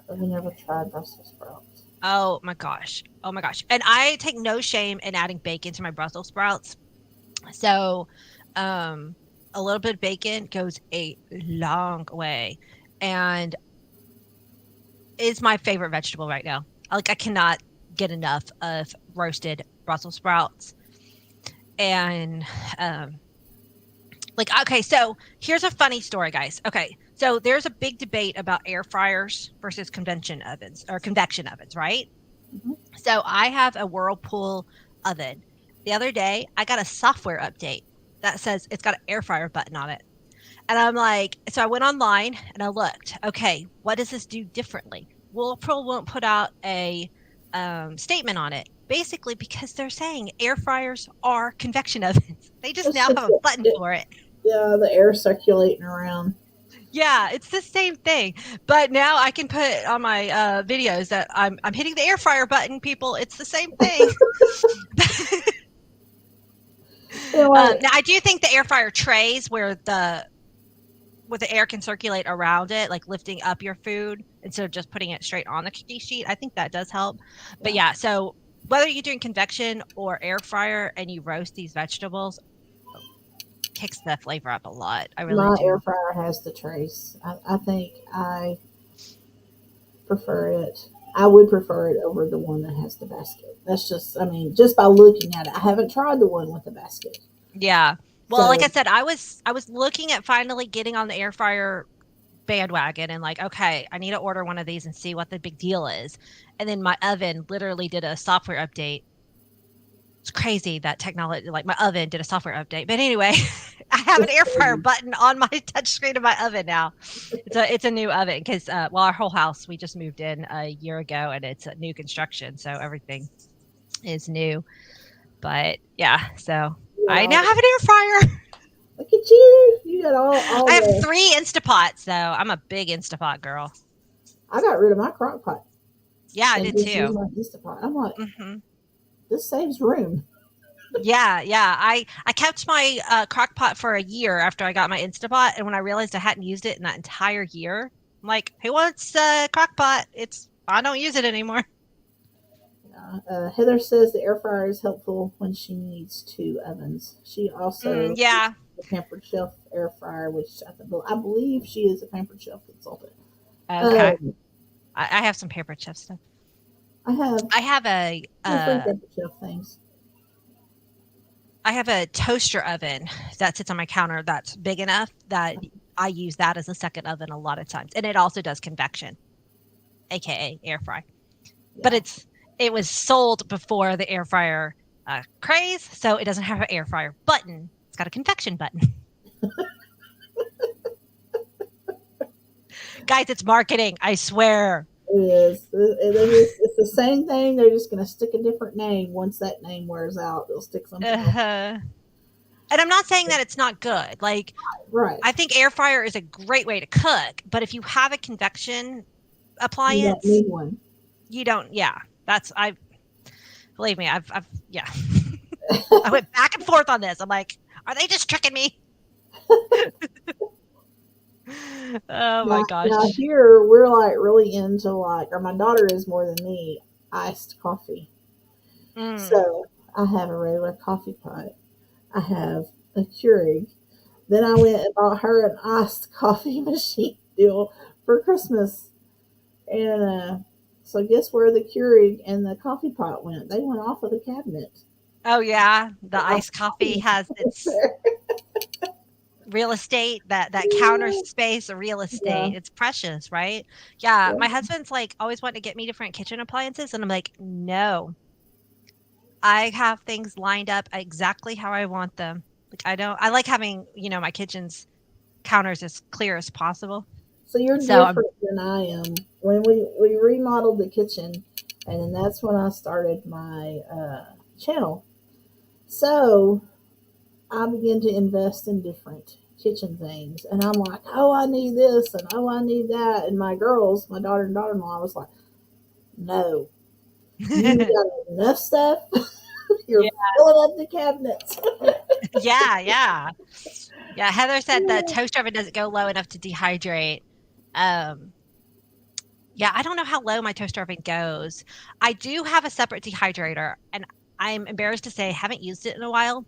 B: So
A: I've never tried Brussels sprouts.
B: oh my gosh. Oh my gosh. And I take no shame in adding bacon to my Brussels sprouts. So, um, a little bit of bacon goes a long way, and is my favorite vegetable right now. Like, I cannot get enough of roasted Brussels sprouts. And like, okay, so here's a funny story, guys. Okay, so there's a big debate about air fryers versus convection ovens, right?
A: Mhm.
B: So I have a Whirlpool oven. The other day, I got a software update that says it's got an air fryer button on it. And I'm like, so I went online and I looked, okay, what does this do differently? Whirlpool won't put out a statement on it, basically because they're saying air fryers are convection ovens. They just
A: It's
B: now
A: just
B: have a button for it.
A: yeah, the air circulating around.
B: Yeah, it's the same thing. But now I can put on my videos that I'm hitting the air fryer button, people. It's the same thing.
A: You know what?
B: Now I do think the air fryer trays where the air can circulate around it, like lifting up your food instead of just putting it straight on the cookie sheet. I think that does help. But
A: Yeah.
B: yeah, so whether you're doing convection or air fryer and you roast these vegetables, kicks the flavor up a lot. I really
A: My air
B: do.
A: fryer has the trace. I think I prefer it. I would prefer it over the one that has the basket. That's just, I mean, just by looking at it. I haven't tried the one with the basket.
B: Yeah. Well, like I
A: So,
B: said, I was looking at finally getting on the air fryer bandwagon and like, okay, I need to order one of these and see what the big deal is. And then my oven literally did a software update. It's crazy that technology, like my oven did a software update. But anyway, I have an
A: it's
B: air fryer
A: crazy.
B: button on my touchscreen of my oven now. It's a new oven because well, our whole house we just moved in a year ago and it's a new construction, so everything is new. But yeah, so
A: You got
B: I now
A: all
B: have an air fryer.
A: look at you. You got all
B: I have
A: the,
B: 3 Instapots though. I'm a big Instapot girl.
A: I got rid of my crock pot
B: Yeah, I
A: and
B: did
A: just
B: too.
A: used my Instapot. I'm like,
B: Hmm.
A: this saves room.
B: Yeah, yeah. I kept my crock pot for a year after I got my Instapot, and when I realized I hadn't used it in that entire year, I'm like, who wants a crock pot? It's I don't use it anymore.
A: Heather says the air fryer is helpful when she needs two ovens. She also uses
B: Yeah.
A: the Pampered Chef air fryer, which I believe she is a Pampered Chef consultant.
B: Okay.
A: Um,
B: I have some paper chip stuff.
A: I have
B: I have a
A: 2 or 3 Pampered Chef things.
B: I have a toaster oven that sits on my counter that's big enough that I use that as a second oven a lot of times, and it also does convection, aka air fry. But
A: Yeah.
B: it was sold before the air fryer craze, so it doesn't have an air fryer button. It's got a convection button. Guys, it's marketing. I swear.
A: It is. It's the same thing. They're just going to stick a different name. Once that name wears out, they'll stick something else.
B: And I'm not saying that it's not good. Like,
A: Right.
B: I think air fryer is a great way to cook, but if you have a convection
A: You don't
B: appliance,
A: need one.
B: you don't. Yeah, that's I. Believe me, yeah. I went back and forth on this. I'm like, are they just tricking me? Oh my
A: Now
B: gosh.
A: here we're like really into like, or my daughter is more than me, iced coffee.
B: Mm.
A: So I have a regular coffee pot. I have a Keurig. Then I went and bought her an iced coffee machine deal for Christmas. And so guess where the Keurig and the coffee pot went? They went off of the cabinet.
B: Oh yeah, the
A: The iced
B: iced
A: coffee
B: coffee has
A: machine was
B: its
A: there.
B: real estate, that counter space, real
A: Yeah,
B: estate. It's precious, right? Yeah,
A: yeah.
B: my husband's like always wanting to get me different kitchen appliances, and I'm like, no, I have things lined up exactly how I want them. Like I don't, I like having my kitchen's counters as clear as possible.
A: So you're
B: So I'm
A: different than I am. When we remodeled the kitchen, and then that's when I started my channel. So I began to invest in different kitchen things, and I'm like, oh, I need this, and oh, I need that. And my girls, my daughter and daughter-in-law, was like, no, you got enough stuff. You're
B: yeah,
A: filling up the cabinets.
B: yeah, yeah, yeah. Heather said the toaster oven doesn't go low enough to dehydrate. Um, Yeah, I don't know how low my toaster oven goes. I do have a separate dehydrator, and I'm embarrassed to say I haven't used it in a while.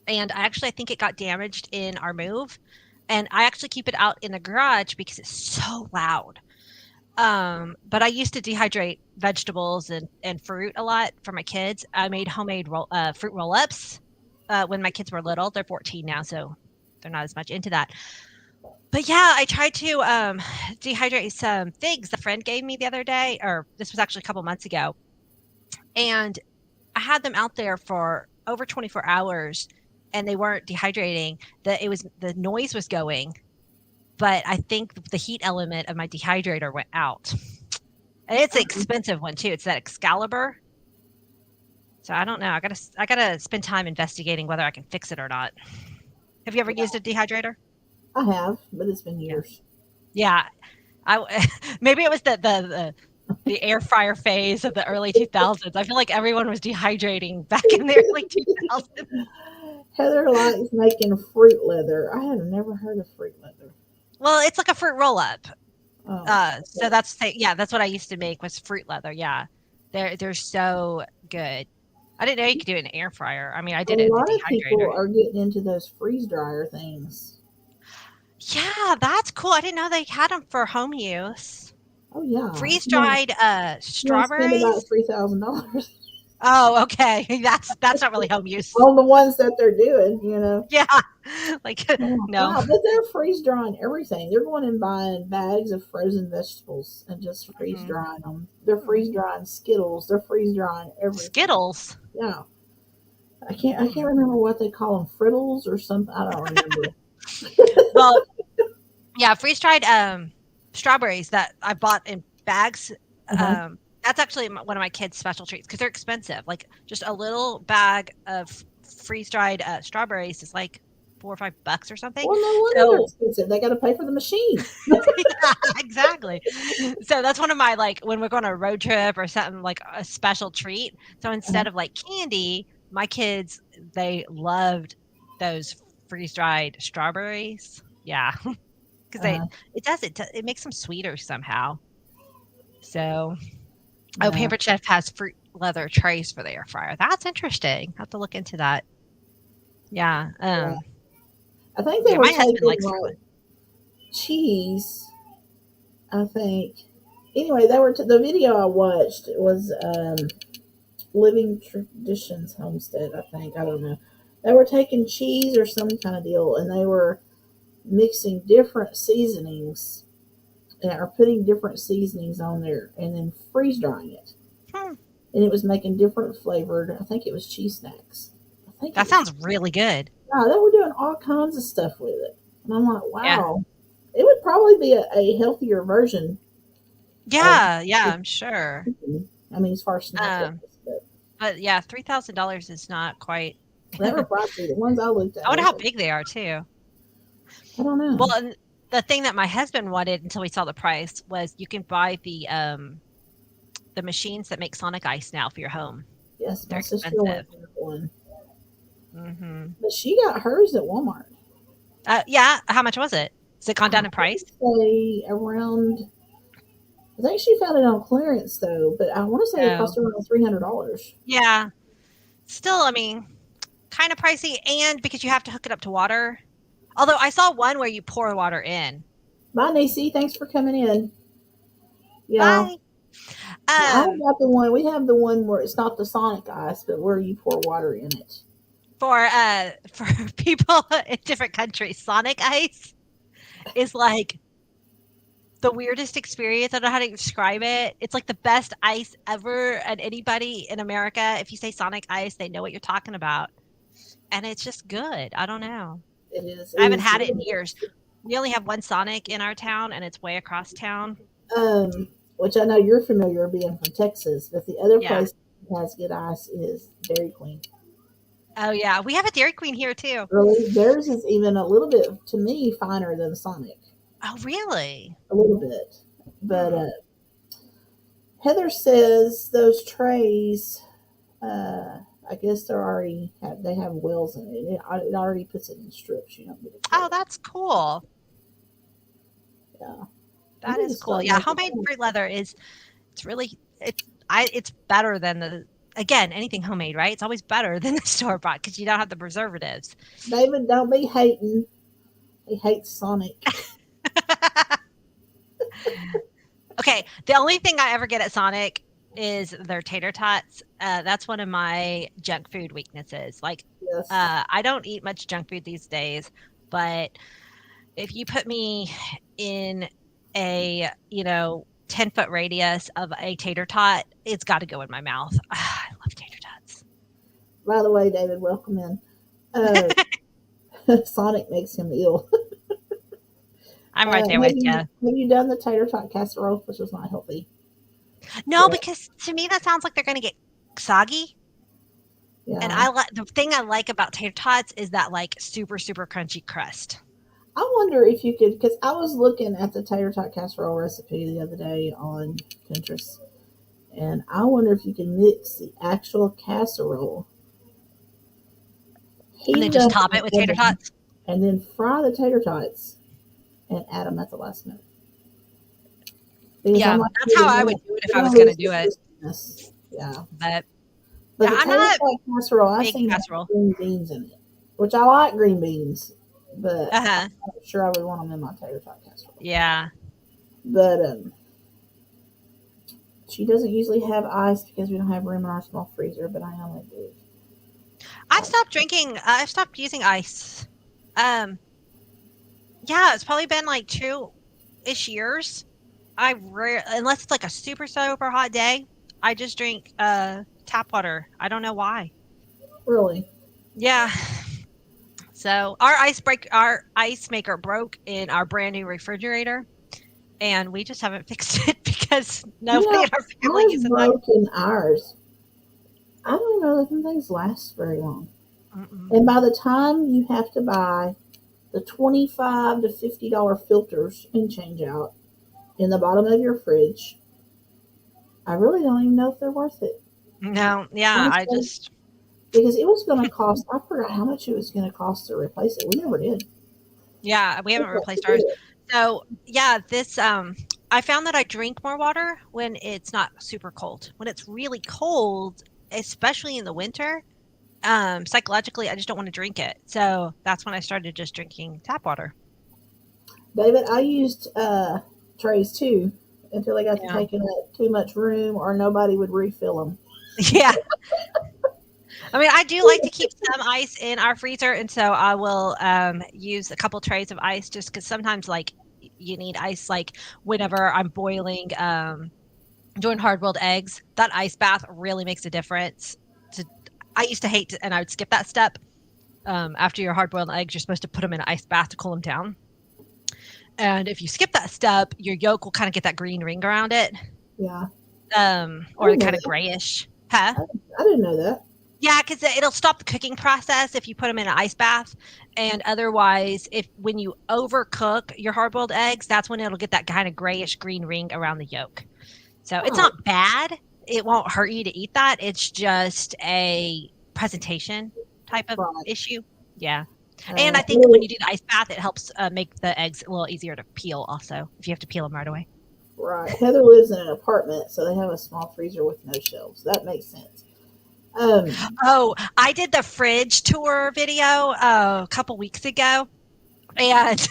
B: and I think it got damaged in our move, and I actually keep it out in the garage because it's so loud. But I used to dehydrate vegetables and fruit a lot for my kids. I made homemade fruit roll-ups when my kids were little. They're 14 now, so they're not as much into that. But yeah, I tried to dehydrate some figs a friend gave me the other day, or this was actually a couple months ago, and I had them out there for over 24 hours, and they weren't dehydrating. The noise was going, but I think the heat element of my dehydrator went out. And it's an expensive one too. It's that Excalibur. So I don't know. I gotta spend time investigating whether I can fix it or not. Have you ever used a dehydrator?
A: I have, but it's been
B: Yeah.
A: years.
B: Yeah. I maybe it was the air fryer phase of the early 2000s. I feel like everyone was dehydrating back in the early 2000s.
A: Heather likes making fruit leather. I have never heard of fruit leather.
B: Well, it's like a fruit roll up.
A: Oh,
B: So that's what I used to make was fruit leather. Yeah. They're so good. I didn't know you could do it in an air fryer. I mean, I
A: a
B: did it in the
A: lot of people
B: dehydrator.
A: are getting into those freeze dryer things.
B: Yeah, that's cool. I didn't know they had them for home use.
A: Oh yeah,
B: Freeze-dried,
A: you want to spend about
B: strawberries?
A: $3,000
B: Oh, okay. That's not really home use.
A: on the ones that they're doing.
B: Yeah. Like,
A: Oh,
B: no.
A: wow, but they're freeze drying everything. They're going and buying bags of frozen vegetables and just freeze
B: Mhm.
A: drying them. They're freeze drying Skittles. They're freeze drying everything.
B: Skittles.
A: Yeah, I can't remember what they call them, frittles or something. I don't remember.
B: Well, yeah, freeze-dried, strawberries that I bought in bags,
A: Uh-huh.
B: that's actually one of my kids' special treats because 'cause they're expensive. Like, just a little bag of freeze-dried, strawberries is like 4 or $5 or something.
A: Well, no wonder they're
B: So
A: expensive. They got to pay for the machine.
B: yeah, exactly. So that's one of my, like, when we're going on a road trip or something, like a special treat. So
A: Uh-huh.
B: instead of like candy, my kids, they loved those freeze-dried strawberries. Yeah, because
A: Uh-huh.
B: it makes them sweeter somehow. So, oh,
A: Yeah,
B: Pampered Chef has fruit leather trays for the air fryer. That's interesting. I have to look into that. Yeah.
A: yeah. I think they
B: Yeah,
A: were
B: my husband
A: taking
B: likes fruit
A: like
B: leather.
A: cheese. I think. Anyway, they were the video I watched was Living Traditions Homestead. I think I don't know. They were taking cheese or some kind of deal, and they were mixing different seasonings and are putting different seasonings on there, and then freeze drying it.
B: Hmm,
A: And it was making different flavored. I think it was cheese snacks. I think it
B: that
A: was.
B: sounds really good.
A: Yeah, they were doing all kinds of stuff with it, and I'm like,
B: Yeah.
A: wow. It would probably be a healthier version of.
B: Yeah, yeah, I'm sure.
A: I mean, as far as snack wise,
B: Um,
A: but
B: but yeah, $3,000 is not quite.
A: they were pricey. The ones I looked
B: I
A: at,
B: wonder how big they are too.
A: I don't know.
B: Well, and the thing that my husband wanted until we saw the price was you can buy the machines that make Sonic Ice now for your home.
A: Yes, my
B: They're
A: sister went
B: expensive.
A: for one,
B: Mhm.
A: but she got hers at Walmart.
B: Yeah, how much was it? Has it gone down in price?
A: Say around. I think she found it on clearance though, but I want to say it
B: Oh,
A: cost around $300.
B: yeah. Still, I mean, kind of pricey, and because you have to hook it up to water. Although I saw one where you pour water in.
A: Bye, Nacy. Thanks for coming in. Yeah,
B: Bye.
A: I
B: Um,
A: got the one. We have the one where it's not the Sonic ice, but where you pour water in it.
B: for people in different countries, Sonic Ice is like the weirdest experience. I don't know how to describe it. It's like the best ice ever, and anybody in America, if you say Sonic Ice, they know what you're talking about. And it's just good. I don't know.
A: It is.
B: I
A: It
B: haven't
A: is.
B: had it in years. We only have one Sonic in our town, and it's way across town.
A: Which I know you're familiar being from Texas, but the other
B: Yeah.
A: place that has good ice is Dairy Queen.
B: Oh yeah, we have a Dairy Queen here too.
A: Really, theirs is even a little bit to me finer than Sonic,
B: Oh really?
A: a little bit. But
B: Hmm.
A: Heather says those trays. I guess they have wells in it. It already puts it in strips. You don't get a
B: Oh,
A: tray.
B: that's cool.
A: Yeah, I
B: That
A: need to
B: is cool.
A: start
B: Yeah,
A: making
B: homemade
A: that.
B: fruit leather is it's really it's better than the again, anything homemade, right? It's always better than the store-bought because you don't have the preservatives.
A: David, don't be hating. He hates Sonic.
B: Okay, the only thing I ever get at Sonic is their tater tots. That's one of my junk food weaknesses. Like,
A: Yes.
B: I don't eat much junk food these days, but if you put me in a 10-foot radius of a tater tot, it's got to go in my mouth. I love tater tots.
A: By the way, David, welcome in. Sonic makes him ill.
B: I'm right there with you.
A: Have you done the tater tot casserole, which is not healthy?
B: No,
A: Yeah.
B: because to me that sounds like they're going to get soggy.
A: Yeah.
B: And the thing I like about tater tots is that like super super crunchy crust.
A: I wonder if you could, because I was looking at the tater tot casserole recipe the other day on Pinterest, and I wonder if you can mix the actual casserole,
B: And then
A: heat
B: just
A: up
B: top
A: in
B: it with
A: the
B: tater
A: oven,
B: tots.
A: and then fry the tater tots and add them at the last minute. Because
B: Yeah,
A: I'm like,
B: that's how I would do it if I was
A: lose
B: going to
A: the
B: do it.
A: crispiness. Yeah.
B: But
A: But
B: yeah,
A: the
B: I'm
A: tater
B: not
A: tot casserole,
B: a
A: I've
B: big
A: seen
B: casserole.
A: green beans in it, which I like green beans, but
B: Uh-huh.
A: I'm not sure I would want them in my tater tot casserole.
B: Yeah.
A: But she doesn't usually have ice because we don't have room in our small freezer, but I only do.
B: I've stopped using ice. Um, yeah, it's probably been like 2-ish years. Unless it's like a super super hot day, I just drink tap water. I don't know why.
A: Really?
B: Yeah. So our ice maker broke in our brand new refrigerator, and we just haven't fixed it because nobody in our family
A: I've
B: uses ice.
A: broken ours. I don't know that them things last very long.
B: Mm-mm.
A: And by the time you have to buy the $25 to $50 filters and change out in the bottom of your fridge, I really don't even know if they're worth it.
B: No, yeah,
A: Honestly, because it was going to cost, I forgot how much it was going to cost to replace it. We never did.
B: yeah, we haven't replaced ours. So yeah, I found that I drink more water when it's not super cold. When it's really cold, especially in the winter, psychologically, I just don't want to drink it. So that's when I started just drinking tap water.
A: David, I used trays too until they got to
B: Yeah.
A: taking up too much room or nobody would refill them.
B: Yeah. I mean, I do like to keep some ice in our freezer, and so I will use a couple trays of ice just because sometimes, like, you need ice, like whenever I'm boiling, doing hard-boiled eggs. That ice bath really makes a difference. I used to hate and I would skip that step. After your hard-boiled eggs, you're supposed to put them in an ice bath to cool them down. And if you skip that step, your yolk will kind of get that green ring around it.
A: Yeah.
B: Or the kind of grayish. Huh?
A: I didn't know that.
B: Yeah, because it'll stop the cooking process if you put them in an ice bath. And otherwise, when you overcook your hard-boiled eggs, that's when it'll get that kind of grayish green ring around the yolk. So it's not bad. It won't hurt you to eat that. It's just a presentation type of issue. Yeah. And I think when you do the ice bath, it helps make the eggs a little easier to peel also, if you have to peel them right away.
A: Right. Heather lives in an apartment, so they have a small freezer with no shelves. That makes sense.
B: I did the fridge tour video a couple weeks ago, and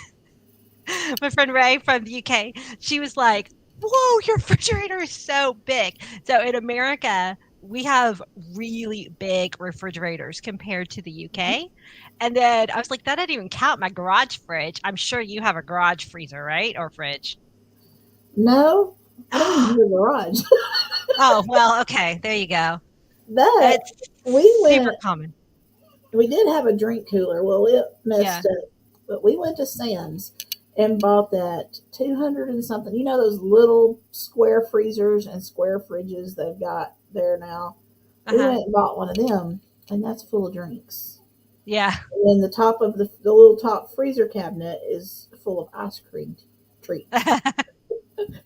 B: my friend Ray from the UK, she was like, "Whoa, your refrigerator is so big." So in America, we have really big refrigerators compared to the UK. And then I was like, that doesn't even count my garage fridge. I'm sure you have a garage freezer, right? Or fridge?
A: No, I don't even have a garage.
B: Oh, well, okay. There you go.
A: But
B: super common.
A: We did have a drink cooler. Well, it messed up. But we went to Sam's and bought that 200 and something. You know those little square freezers and square fridges they've got there now? We went and bought one of them, and that's full of drinks.
B: Yeah.
A: And then the top of the little top freezer cabinet is full of ice cream treats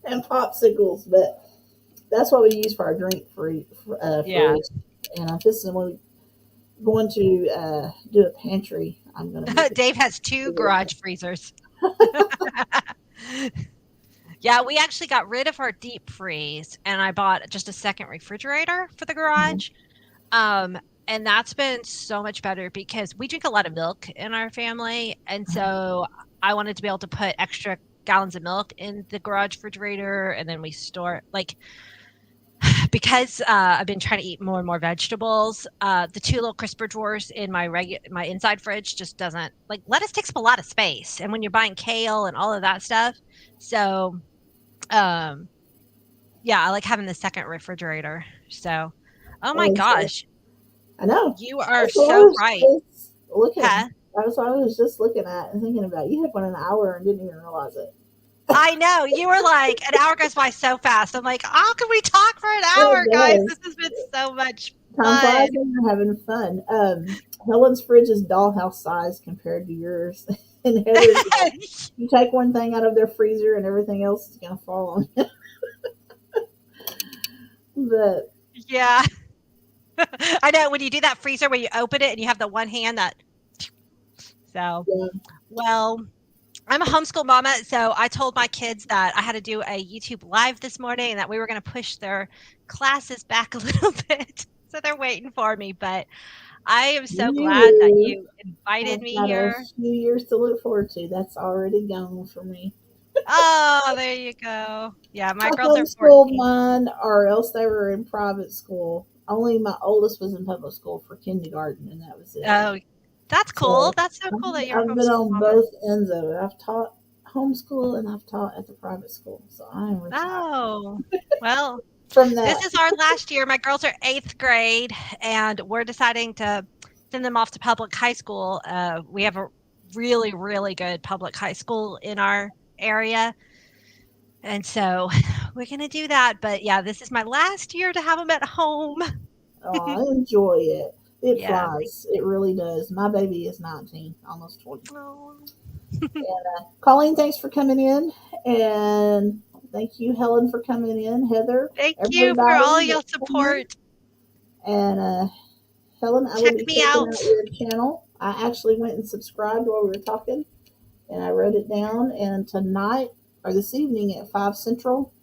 A: and popsicles. But that's what we use for our drink fridge. And this is when we're going to do a pantry. I'm going to.
B: Dave has 2 garage freezers. Yeah, we actually got rid of our deep freeze, and I bought just a second refrigerator for the garage. Um, and that's been so much better because we drink a lot of milk in our family, and so I wanted to be able to put extra gallons of milk in the garage refrigerator, and then we store like because I've been trying to eat more and more vegetables. The two little crisper drawers in my inside fridge just doesn't like lettuce takes up a lot of space, and when you're buying kale and all of that stuff, so um, yeah, I like having the second refrigerator. So, oh my
A: And so,
B: gosh,
A: I know.
B: you are
A: That's what I
B: so
A: was
B: right.
A: just looking.
B: Huh?
A: That's what I was just looking at and thinking about. You had one an hour and didn't even realize it.
B: I know. You were like, an hour goes by so fast. I'm like, how can we talk for an
A: It
B: hour, guys?
A: does.
B: This has been so much
A: Time
B: fun.
A: flies when you're having fun. Helen's fridge is dollhouse size compared to yours. And Heather's, you take one thing out of their freezer and everything else is going to fall on you. But
B: Yeah. I know when you do that freezer where you open it and you have the one hand that so
A: yeah,
B: well, I'm a homeschool mama, so I told my kids that I had to do a YouTube live this morning and that we were going to push their classes back a little bit. So they're waiting for me, but I am so glad that
A: you
B: you invited
A: have
B: me
A: got a
B: here.
A: few years to look forward to. That's already gone for me.
B: Oh, there you go. Yeah, my
A: I
B: girls are
A: homeschooled
B: 14.
A: mine, or else they were in private school. Only my oldest was in public school for kindergarten, and that was it.
B: Oh, that's cool.
A: So
B: That's so
A: I've
B: cool that you're a
A: I've been
B: homeschool
A: on
B: mama.
A: both ends of it. I've taught homeschool and I've taught at the private school. So I am retired
B: Oh, well,
A: from
B: this
A: that.
B: is our last year. My girls are 8th grade, and we're deciding to send them off to public high school. We have a really, really good public high school in our area, and so we're gonna do that. But yeah, this is my last year to have them at home.
A: Oh, I enjoy it. It
B: Yeah.
A: flies. It really does. My baby is 19, almost 20.
B: Oh,
A: Colleen, thanks for coming in. And thank you, Helen, for coming in. Heather,
B: thank you for
A: everybody
B: all
A: that
B: your
A: came in.
B: support.
A: And Helen, I will
B: Check
A: be
B: me
A: checking
B: out.
A: out your channel. I actually went and subscribed while we were talking, and I wrote it down. And tonight, or this evening at 5 Central,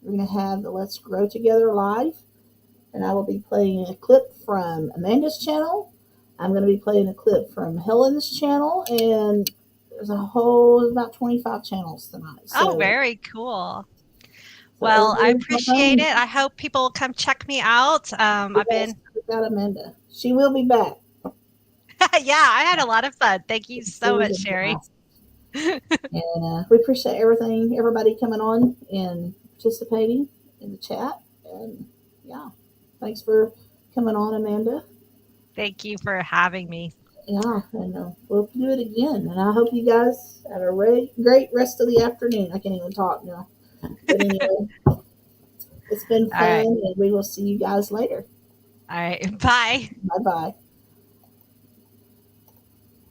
A: we're going to have the Let's Grow Together live. And I will be playing a clip from Amanda's channel. I'm going to be playing a clip from Helen's channel. And there's about 25 channels tonight.
B: Oh,
A: So,
B: very cool.
A: so
B: Well, I
A: everybody come
B: appreciate
A: on.
B: it. I hope people will come check me out. I've
A: Yes,
B: been,
A: we got Amanda. She will be back.
B: yeah, I had a lot of fun. Thank you
A: It
B: so
A: was
B: much,
A: a
B: Sherry.
A: blast. And we appreciate everybody coming on and participating in the chat. And yeah, thanks for coming on, Amanda.
B: Thank you for having me.
A: Yeah, and we'll do it again. And I hope you guys have a great rest of the afternoon. I can't even talk now. But anyway, it's been
B: All right.
A: fun, and we will see you guys later.
B: All right. Bye.
A: Bye bye.